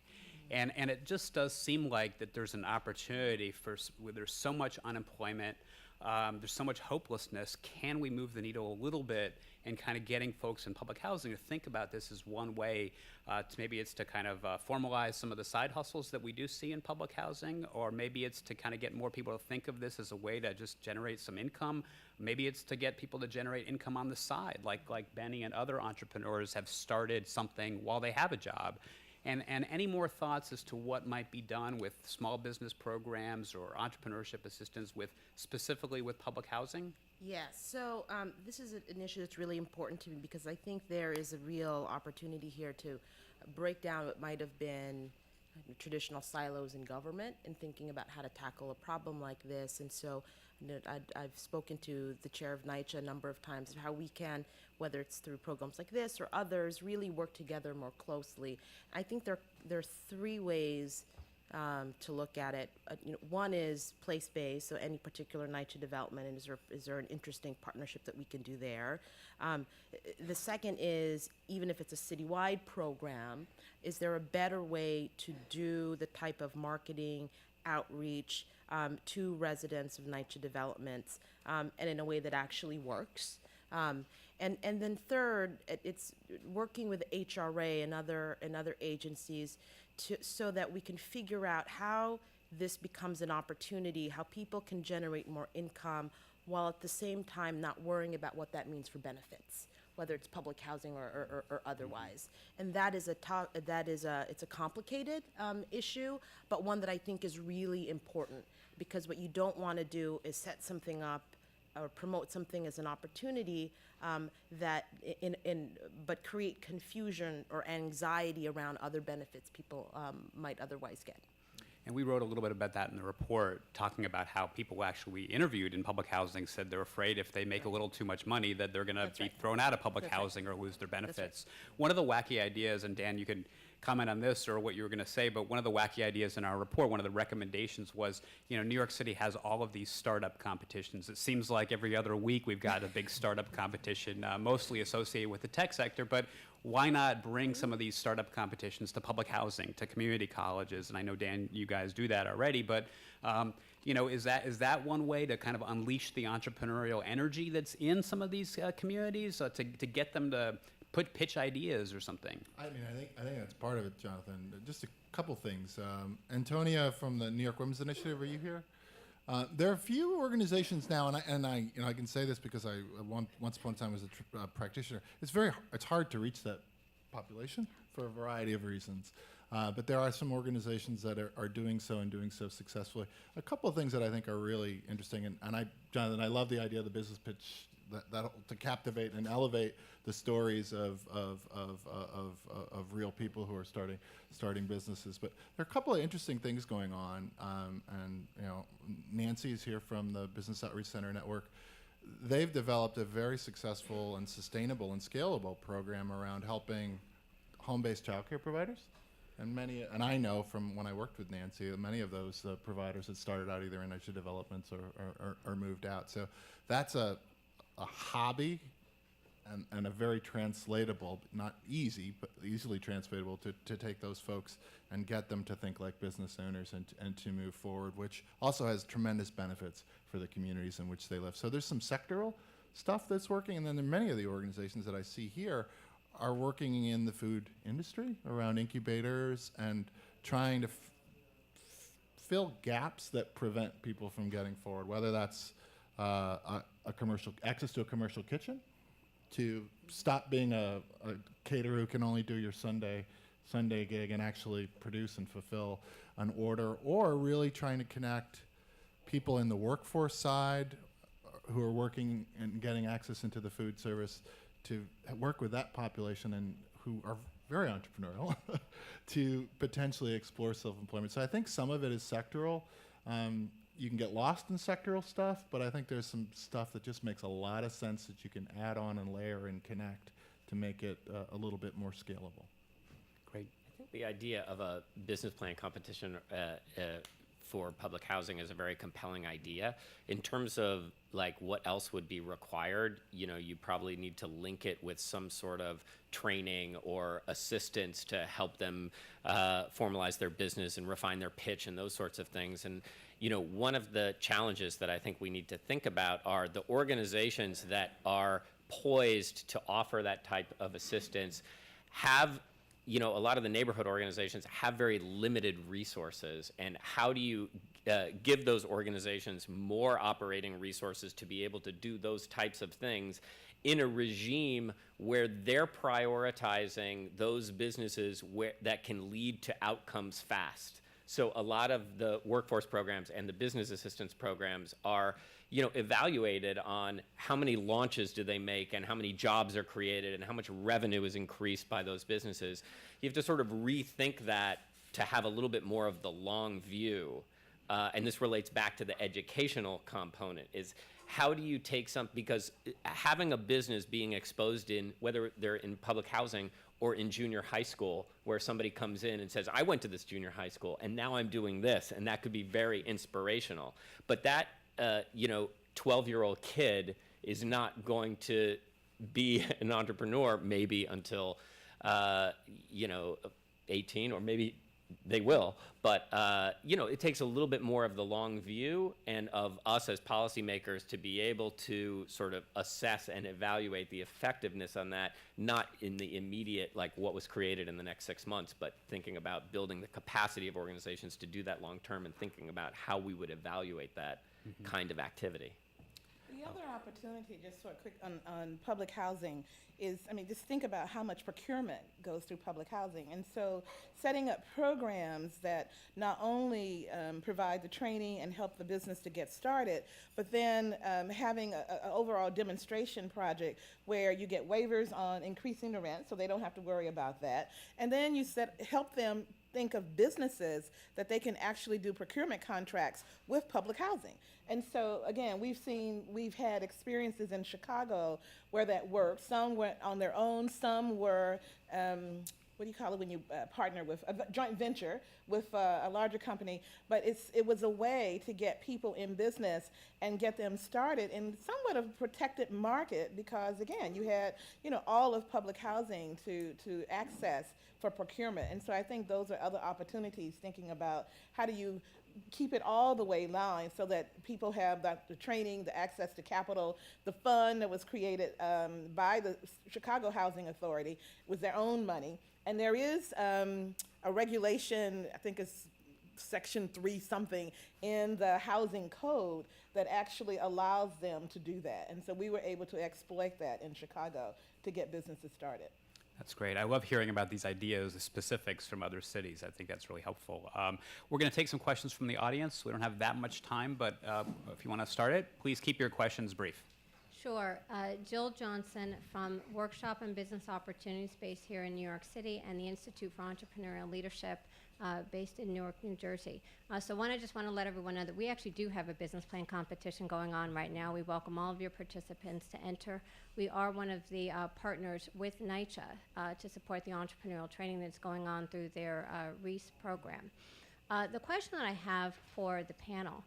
And it just does seem like that there's an opportunity where there's so much unemployment, there's so much hopelessness. Can we move the needle a little bit in kind of getting folks in public housing to think about this as one way maybe it's to kind of formalize some of the side hustles that we do see in public housing, or maybe it's to kind of get more people to think of this as a way to just generate some income. Maybe it's to get people to generate income on the side, like Benny and other entrepreneurs have started something while they have a job. And any more thoughts as to what might be done with small business programs or entrepreneurship assistance specifically with public housing? Yes, so this is an issue that's really important to me because I think there is a real opportunity here to break down what might have been traditional silos in government and thinking about how to tackle a problem like this. And so I've spoken to the chair of NYCHA a number of times of how we can, whether it's through programs like this or others, really work together more closely. I think there are three ways to look at it. One is place-based, so any particular NYCHA development, and is there an interesting partnership that we can do there? The second is, even if it's a citywide program, is there a better way to do the type of marketing outreach to residents of NYCHA developments and in a way that actually works? And then third, it's working with HRA and other agencies so that we can figure out how this becomes an opportunity, how people can generate more income while at the same time not worrying about what that means for benefits, whether it's public housing or otherwise. And that is it's a complicated issue, but one that I think is really important, because what you don't want to do is set something up or promote something as an opportunity but create confusion or anxiety around other benefits people might otherwise get. And we wrote a little bit about that in the report, talking about how people actually we interviewed in public housing said they're afraid if they make a little too much money that they're going to be thrown out of public housing or lose their benefits. One of the wacky ideas, and Dan, you can comment on this or what you were going to say, but one of the wacky ideas in our report, one of the recommendations was, New York City has all of these startup competitions. It seems like every other week we've got a big startup competition, mostly associated with the tech sector, but why not bring some of these startup competitions to public housing, to community colleges? And I know, Dan, you guys do that already, but is that one way to kind of unleash the entrepreneurial energy that's in some of these communities to get them to pitch ideas or something? I think that's part of it, Jonathan. Just a couple things. Antonia from the New York Women's Initiative, are you here? There are a few organizations now, and I can say this because I once upon a time was a practitioner. It's hard to reach that population for a variety of reasons. But there are some organizations that are doing so and doing so successfully. A couple of things that I think are really interesting, and Jonathan, I love the idea of the business pitch that to captivate and elevate the stories of real people who are starting businesses. But there are a couple of interesting things going on, and Nancy is here from the Business Outreach Center Network. They've developed a very successful and sustainable and scalable program around helping home-based childcare providers. And I know from when I worked with Nancy, many of those providers had started out either in NYCHA developments or moved out. So that's a hobby and a very translatable, not easy, but easily translatable to take those folks and get them to think like business owners and to move forward, which also has tremendous benefits for the communities in which they live. So there's some sectoral stuff that's working, and then there are many of the organizations that I see here are working in the food industry around incubators and trying to fill gaps that prevent people from getting forward, whether that's access to a commercial kitchen, to stop being a caterer who can only do your Sunday gig and actually produce and fulfill an order, or really trying to connect people in the workforce side who are working and getting access into the food service to work with that population and who are very entrepreneurial to potentially explore self-employment. So I think some of it is sectoral. you can get lost in sectoral stuff, but I think there's some stuff that just makes a lot of sense that you can add on and layer and connect to make it a little bit more scalable. Great. I think the idea of a business plan competition for public housing is a very compelling idea. In terms of like what else would be required, you know, you probably need to link it with some sort of training or assistance to help them formalize their business and refine their pitch and those sorts of things. And you know, one of the challenges that I think we need to think about are the organizations that are poised to offer that type of assistance have, you know, a lot of the neighborhood organizations have very limited resources. And how do you give those organizations more operating resources to be able to do those types of things in a regime where they're prioritizing those businesses that can lead to outcomes fast? So a lot of the workforce programs and the business assistance programs are, you know, evaluated on how many launches do they make and how many jobs are created and how much revenue is increased by those businesses. You have to sort of rethink that to have a little bit more of the long view. And this relates back to the educational component, is how do you take because having a business being exposed in, whether they're in public housing or in junior high school, where somebody comes in and says, I went to this junior high school and now I'm doing this, and that could be very inspirational. But that, you know, 12-year-old kid is not going to be an entrepreneur maybe until, you know, 18, or maybe they will. But, you know, it takes a little bit more of the long view and of us as policymakers to be able to sort of assess and evaluate the effectiveness on that, not in the immediate, like what was created in the next 6 months, but thinking about building the capacity of organizations to do that long term and thinking about how we would evaluate that kind of activity. The other opportunity, just sort of quick on public housing, is, I mean, just think about how much procurement goes through public housing. And so setting up programs that not only provide the training and help the business to get started, but then having an overall demonstration project where you get waivers on increasing the rent so they don't have to worry about that. And then you help them think of businesses that they can actually do procurement contracts with public housing. And so, again, we've had experiences in Chicago where that worked. Some went on their own, some were, what do you call it when you partner with, a joint venture with a larger company. But it was a way to get people in business and get them started in somewhat of a protected market because, again, you had, you know, all of public housing to access for procurement. And so I think those are other opportunities, thinking about how do you keep it all the way line so that people have the training, the access to capital, the fund that was created by the Chicago Housing Authority with their own money. And there is a regulation, I think it's Section 3 something in the housing code that actually allows them to do that. And so we were able to exploit that in Chicago to get businesses started. That's great. I love hearing about these ideas, the specifics from other cities. I think that's really helpful. We're going to take some questions from the audience. We don't have that much time, but if you want to start it, please keep your questions brief. Sure. Jill Johnson from Workshop and Business Opportunity Space here in New York City and the Institute for Entrepreneurial Leadership based in Newark, New Jersey. So I just want to let everyone know that we actually do have a business plan competition going on right now. We welcome all of your participants to enter. We are one of the partners with NYCHA to support the entrepreneurial training that's going on through their REASE program. The question that I have for the panel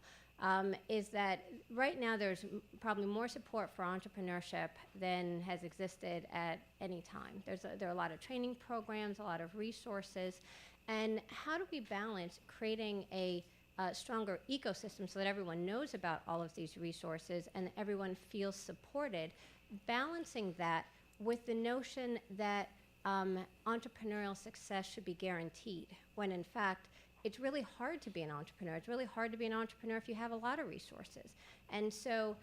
is that right now there's probably more support for entrepreneurship than has existed at any time. There are a lot of training programs, a lot of resources, and how do we balance creating a stronger ecosystem so that everyone knows about all of these resources and everyone feels supported, balancing that with the notion that entrepreneurial success should be guaranteed, when in fact it's really hard to be an entrepreneur. It's really hard to be an entrepreneur if you have a lot of resources. And so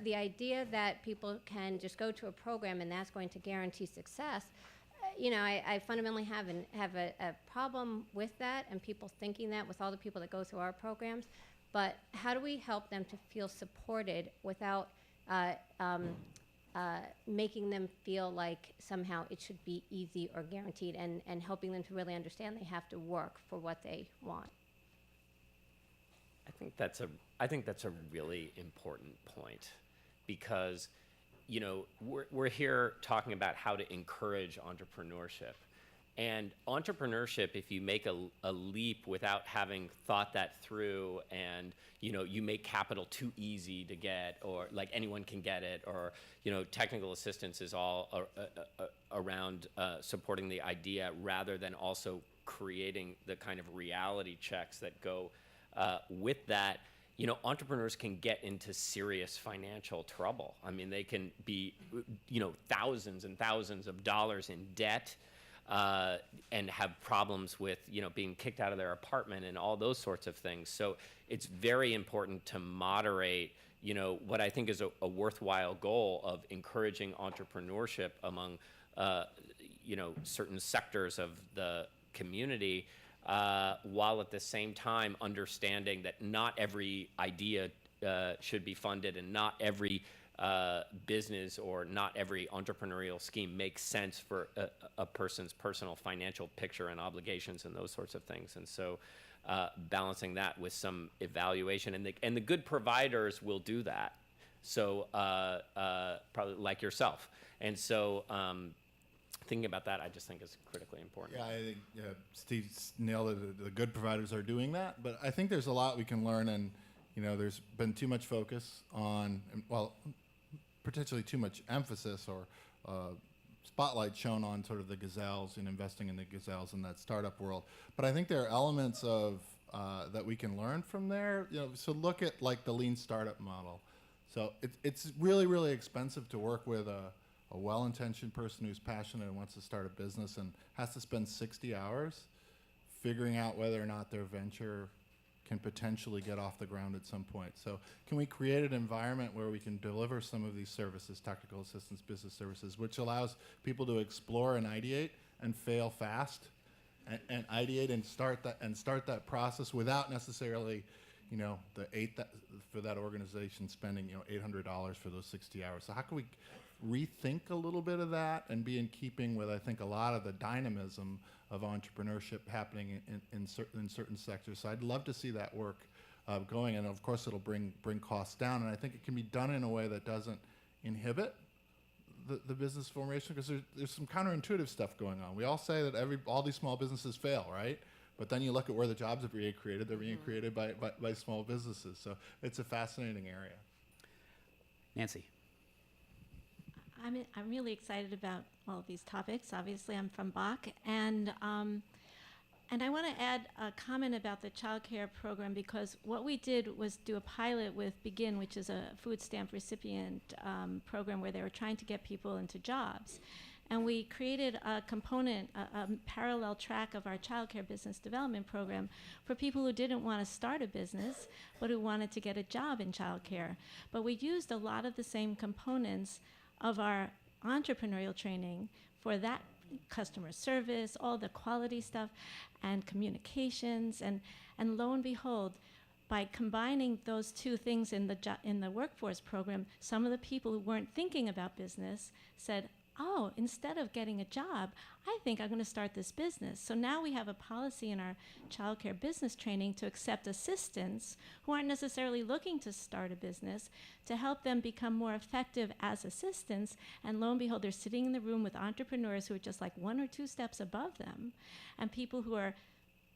the idea that people can just go to a program and that's going to guarantee success, you know, I fundamentally have a problem with that and people thinking that with all the people that go through our programs. But how do we help them to feel supported without making them feel like somehow it should be easy or guaranteed, and helping them to really understand they have to work for what they want? I think that's a really important point, because, you know, we're here talking about how to encourage entrepreneurship. And entrepreneurship, if you make a leap without having thought that through, and, you know, you make capital too easy to get, or like anyone can get it, or, you know, technical assistance is all around supporting the idea, rather than also creating the kind of reality checks that go with that. You know, entrepreneurs can get into serious financial trouble. I mean, they can be, you know, thousands and thousands of dollars in debt, and have problems with, you know, being kicked out of their apartment and all those sorts of things. So it's very important to moderate, you know, what I think is a worthwhile goal of encouraging entrepreneurship among, you know, certain sectors of the community, while at the same time understanding that not every idea should be funded, and not every business or not every entrepreneurial scheme makes sense for a person's personal financial picture and obligations and those sorts of things. And so balancing that with some evaluation, and the good providers will do that. So probably like yourself. And so thinking about that, I just think is critically important. Yeah, I think Steve nailed it. The good providers are doing that, but I think there's a lot we can learn, and, you know, there's been too much focus on, well, potentially too much emphasis or spotlight shown on sort of the gazelles and investing in the gazelles in that startup world. But I think there are elements of that we can learn from there. You know, so look at like the lean startup model. So it's really, really expensive to work with a well-intentioned person who's passionate and wants to start a business and has to spend 60 hours figuring out whether or not their venture can potentially get off the ground at some point. So can we create an environment where we can deliver some of these services, technical assistance, business services, which allows people to explore and ideate and fail fast, and ideate and start that process without necessarily, you know, for that organization spending, you know, $800 for those 60 hours. So how can we rethink a little bit of that and be in keeping with, I think, a lot of the dynamism of entrepreneurship happening in certain sectors. So I'd love to see that work going, and of course it'll bring costs down, and I think it can be done in a way that doesn't inhibit the business formation, because there's some counterintuitive stuff going on. We all say that all these small businesses fail, right? But then you look at where the jobs are being created, they're being created by small businesses. So it's a fascinating area. Nancy. I'm really excited about all of these topics. Obviously, I'm from Bach, and I want to add a comment about the child care program, because what we did was do a pilot with Begin, which is a food stamp recipient program where they were trying to get people into jobs. And we created a component, a parallel track of our child care business development program for people who didn't want to start a business, but who wanted to get a job in child care. But we used a lot of the same components of our entrepreneurial training for that customer service, all the quality stuff, and communications, and lo and behold, by combining those two things in the workforce program, some of the people who weren't thinking about business said, oh, instead of getting a job, I think I'm going to start this business. So now we have a policy in our childcare business training to accept assistants who aren't necessarily looking to start a business, to help them become more effective as assistants. And lo and behold, they're sitting in the room with entrepreneurs who are just like 1 or 2 steps above them, and people who are,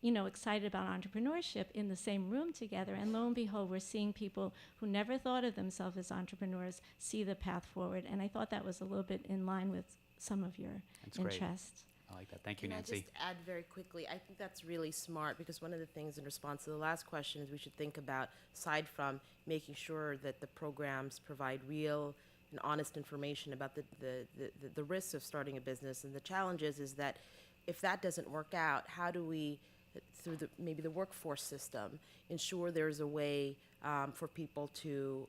you know, excited about entrepreneurship in the same room together. And lo and behold, we're seeing people who never thought of themselves as entrepreneurs see the path forward. And I thought that was a little bit in line with some of your interests. I like that. Thank you, Can Nancy. I just add very quickly? I think that's really smart, because one of the things in response to the last question is we should think about, aside from making sure that the programs provide real and honest information about the risks of starting a business and the challenges, is that if that doesn't work out, how do we, through maybe the workforce system, ensure there's a way for people to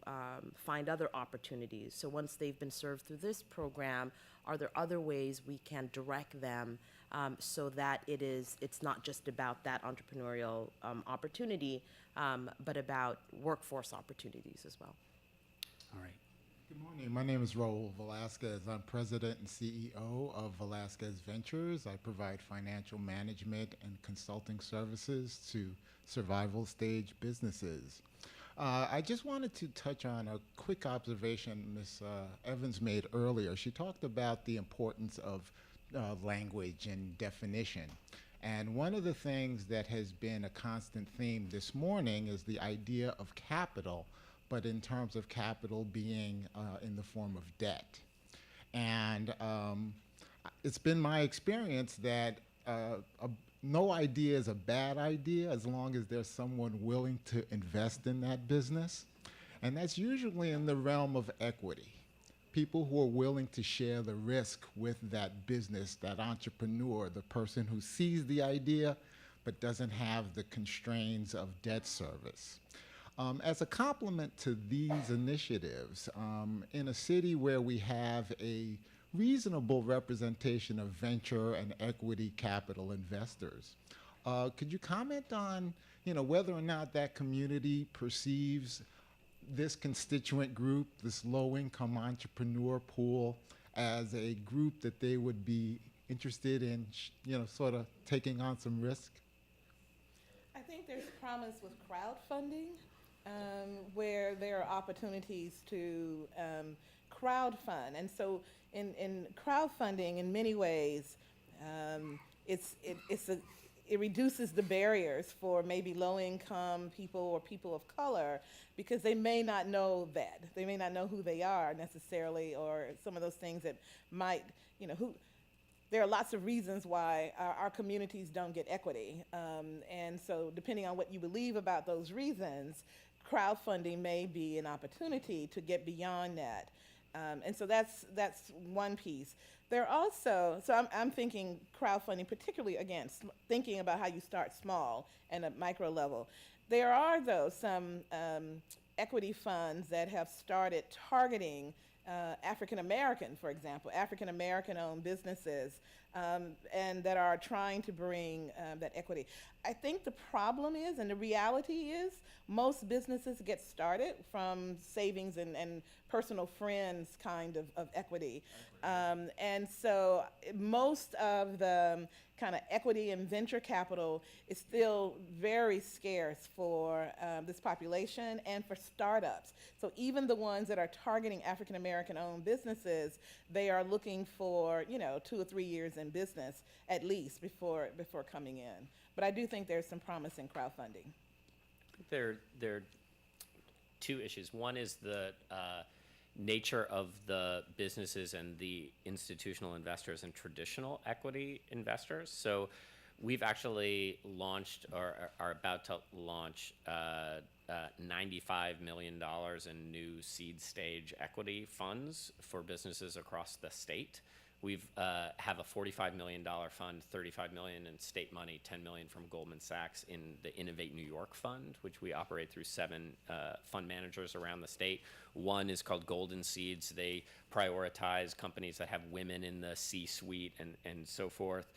find other opportunities? So once they've been served through this program, are there other ways we can direct them so that it's not just about that entrepreneurial opportunity, but about workforce opportunities as well? All right. Good morning. My name is Raul Velasquez. I'm president and CEO of Velasquez Ventures. I provide financial management and consulting services to survival stage businesses. I just wanted to touch on a quick observation Ms. Evans made earlier. She talked about the importance of language and definition. And one of the things that has been a constant theme this morning is the idea of capital, but in terms of capital being in the form of debt. And it's been my experience that no idea is a bad idea as long as there's someone willing to invest in that business. And that's usually in the realm of equity. People who are willing to share the risk with that business, that entrepreneur, the person who sees the idea but doesn't have the constraints of debt service. As a complement to these initiatives, in a city where we have a reasonable representation of venture and equity capital investors, could you comment on, whether or not that community perceives this constituent group, this low-income entrepreneur pool, as a group that they would be interested in, sort of taking on some risk? I think there's promise with crowdfunding, where there are opportunities to crowdfund. And so in crowdfunding, in many ways, it reduces the barriers for maybe low-income people or people of color, because they may not know that. They may not know who they are necessarily, or some of those things that might, there are lots of reasons why our communities don't get equity. And so depending on what you believe about those reasons, crowdfunding may be an opportunity to get beyond that. And so that's one piece. There are also, so I'm thinking crowdfunding, particularly, again, thinking about how you start small and at micro level. There are, though, some equity funds that have started targeting African American, for example, African American owned businesses, and that are trying to bring that equity. I think the problem is, and the reality is, most businesses get started from savings and personal friends kind of equity. And so most of the kind of equity and venture capital is still very scarce for this population and for startups. So even the ones that are targeting African American owned businesses, they are looking for 2 or 3 years in business at least before coming in. But I do think there's some promise in crowdfunding. There are two issues. One is the nature of the businesses and the institutional investors and traditional equity investors. So we've actually launched, or are about to launch, $95 million in new seed stage equity funds for businesses across the state. We've have a $45 million fund, $35 million in state money, $10 million from Goldman Sachs in the Innovate New York Fund, which we operate through 7 fund managers around the state. One is called Golden Seeds. They prioritize companies that have women in the C-suite and so forth.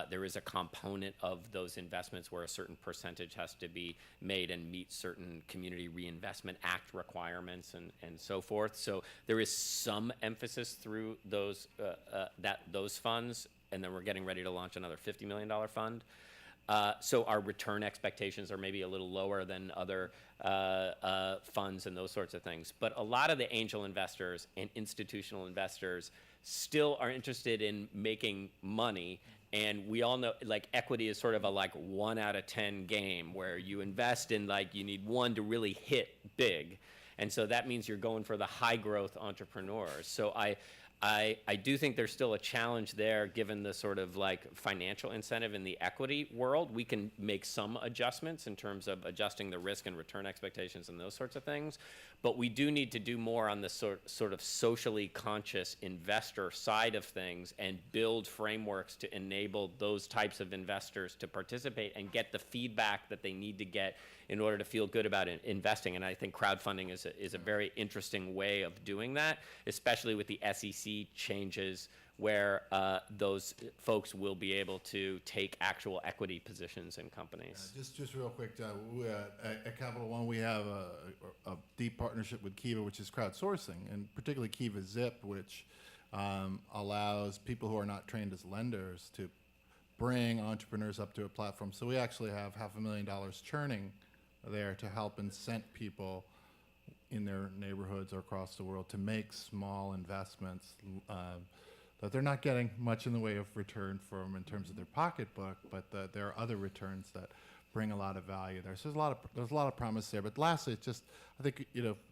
There is a component of those investments where a certain percentage has to be made and meet certain Community Reinvestment Act requirements and so forth. So there is some emphasis through those those funds, and then we're getting ready to launch another $50 million fund. So our return expectations are maybe a little lower than other funds and those sorts of things. But a lot of the angel investors and institutional investors still are interested in making money. And we all know, equity is sort of a 1 out of 10 game where you invest in, you need one to really hit big. And so that means you're going for the high growth entrepreneurs. So I do think there's still a challenge there, given the sort of financial incentive in the equity world. We can make some adjustments in terms of adjusting the risk and return expectations and those sorts of things. But we do need to do more on the sort of socially conscious investor side of things and build frameworks to enable those types of investors to participate and get the feedback that they need to get in order to feel good about investing. And I think crowdfunding is a very interesting way of doing that, especially with the SEC changes, where those folks will be able to take actual equity positions in companies. Just real quick, at Capital One, we have a deep partnership with Kiva, which is crowdsourcing, and particularly Kiva Zip, which allows people who are not trained as lenders to bring entrepreneurs up to a platform. So we actually have $500,000 churning there to help incent people in their neighborhoods or across the world to make small investments that they're not getting much in the way of return from in terms of their pocketbook, but there are other returns that bring a lot of value there. So there's a lot of promise there. But lastly, it's just, I think,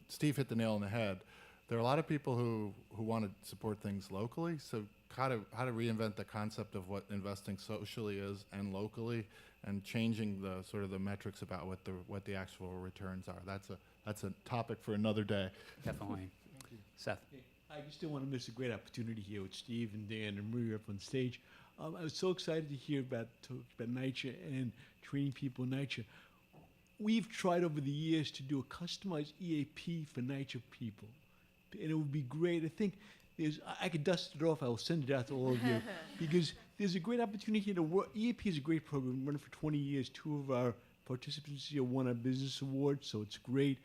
Steve hit the nail on the head. There are a lot of people who want to support things locally. So how to reinvent the concept of what investing socially is and locally, and changing the sort of the metrics about what the actual returns are. That's a topic for another day. Definitely. Seth. I just didn't want to miss a great opportunity here with Steve and Dan and Maria up on stage. I was so excited to hear about NYCHA and training people in NYCHA. We've tried over the years to do a customized EAP for NYCHA people, and it would be great. I think I could dust it off. I will send it out to all of you because there's a great opportunity here to work. EAP is a great program. We've run it for 20 years. 2 of our participants here won our business award, so it's great.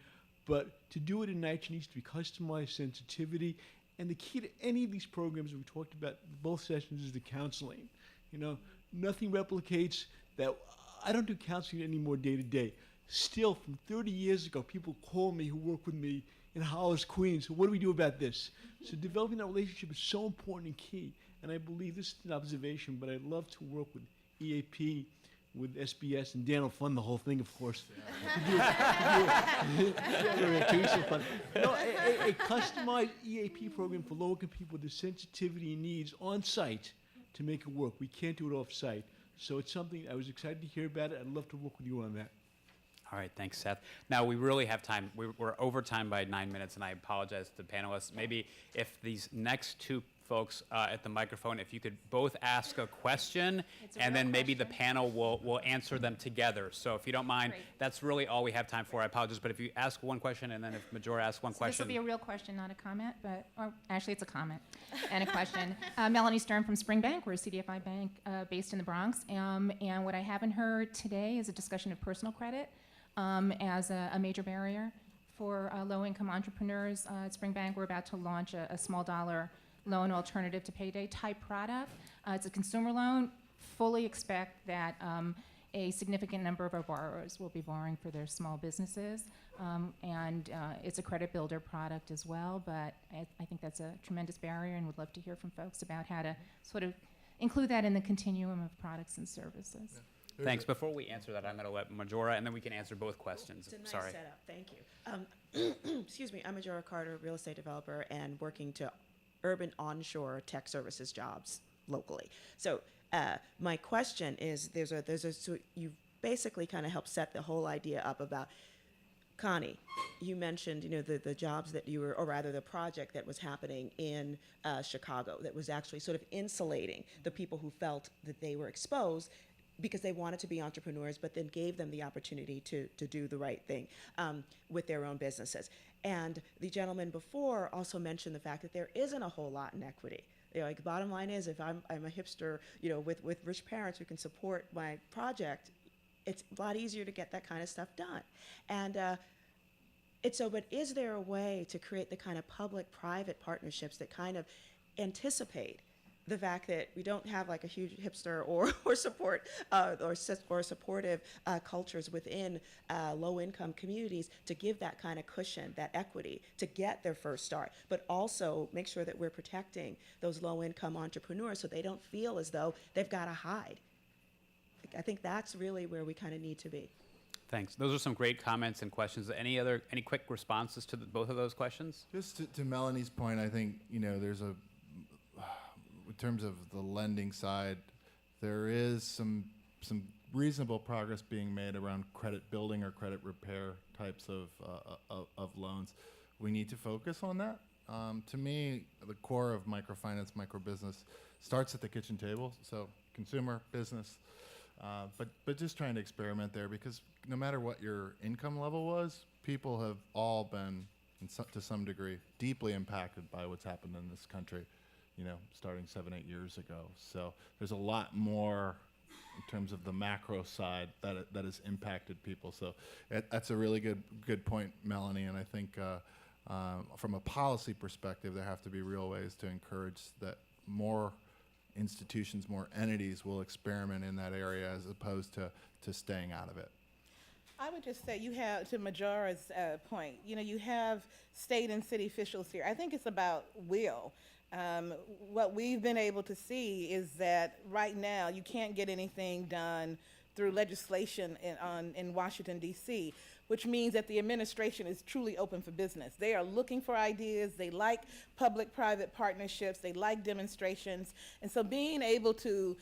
But to do it in NYCHA needs to be customized sensitivity. And the key to any of these programs we talked about both sessions is the counseling. Nothing replicates that. I don't do counseling anymore day to day. Still, from 30 years ago, people call me who work with me in Hollis, Queens. So what do we do about this? So developing that relationship is so important and key. And I believe this is an observation, but I'd love to work with EAP, with SBS, and Dan will fund the whole thing, of course. A customized EAP program for low-income people with the sensitivity and needs on site to make it work. We can't do it off site. So it's something I was excited to hear about it. I'd love to work with you on that. All right, thanks, Seth. Now, we really have time. We're over time by 9 minutes, and I apologize to the panelists. Maybe if these next 2 folks at the microphone, if you could both ask a question, and then maybe the panel will answer them together. So if you don't mind, that's really all we have time for. I apologize, but if you ask one question, and then if Majora asks one question. This will be a real question, not a comment, or actually it's a comment and a question. Melanie Stern from Springbank. We're a CDFI bank based in the Bronx. And what I haven't heard today is a discussion of personal credit as a major barrier for low-income entrepreneurs. At Springbank, we're about to launch a small dollar loan alternative to payday type product. It's a consumer loan. Fully expect that a significant number of our borrowers will be borrowing for their small businesses. And it's a credit builder product as well, but I think that's a tremendous barrier, and would love to hear from folks about how to sort of include that in the continuum of products and services. Yeah. Thanks. Before we answer that, I'm going to let Majora, and then we can answer both questions. It's a nice Sorry. setup. Thank you. Excuse me. I'm Majora Carter, real estate developer, and working to urban onshore tech services jobs locally. So my question is, so you basically kind of helped set the whole idea up about, Connie, you mentioned, the jobs that you were, or rather the project that was happening in Chicago that was actually sort of insulating the people who felt that they were exposed because they wanted to be entrepreneurs, but then gave them the opportunity to do the right thing with their own businesses. And the gentleman before also mentioned the fact that there isn't a whole lot in equity. Like the bottom line is, if I'm a hipster, with rich parents who can support my project, it's a lot easier to get that kind of stuff done. And but is there a way to create the kind of public-private partnerships that kind of anticipate the fact that we don't have like a huge hipster or support or supportive cultures within low-income communities to give that kind of cushion, that equity to get their first start, but also make sure that we're protecting those low-income entrepreneurs so they don't feel as though they've got to hide. I think that's really where we kind of need to be. Thanks. Those are some great comments and questions. Any quick responses to both of those questions? Just to Melanie's point, I think, there's in terms of the lending side, there is some reasonable progress being made around credit building or credit repair types of loans. We need to focus on that. To me, the core of microfinance, microbusiness starts at the kitchen table. So consumer, business, but just trying to experiment there, because no matter what your income level was, people have all been, to some degree, deeply impacted by what's happened in this country. starting 7-8 years ago. So there's a lot more in terms of the macro side that has impacted people. So that's a really good point, Melanie. And I think from a policy perspective, there have to be real ways to encourage that more institutions, more entities will experiment in that area as opposed to staying out of it. I would just say you have, to Majora's point, you have state and city officials here. I think it's about will. What we've been able to see is that right now you can't get anything done through legislation in Washington, D.C., which means that the administration is truly open for business. They are looking for ideas. They like public-private partnerships. They like demonstrations. And so being able to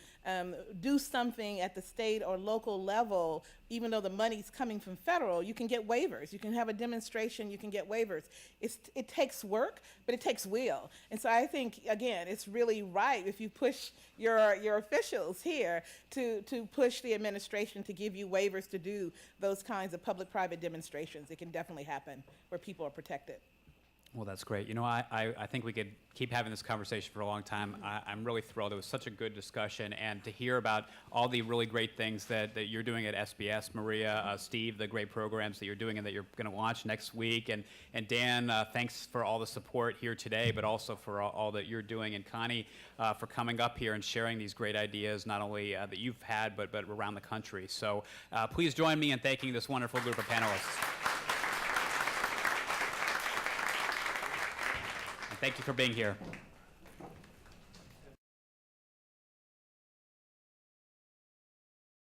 do something at the state or local level, even though the money's coming from federal, you can get waivers. You can have a demonstration. You can get waivers. It takes work, but it takes will. And so I think, again, it's really right if you push your officials here to push the administration to give you waivers to do those kinds of public-private demonstrations. It can definitely happen where people are protected. Well, that's great. I think we could keep having this conversation for a long time. I'm really thrilled. It was such a good discussion, and to hear about all the really great things that you're doing at SBS, Maria, Steve, the great programs that you're doing and that you're going to launch next week, and Dan, thanks for all the support here today, but also for all that you're doing, and Connie, for coming up here and sharing these great ideas, not only that you've had, but around the country. So please join me in thanking this wonderful group of panelists. Thank you for being here.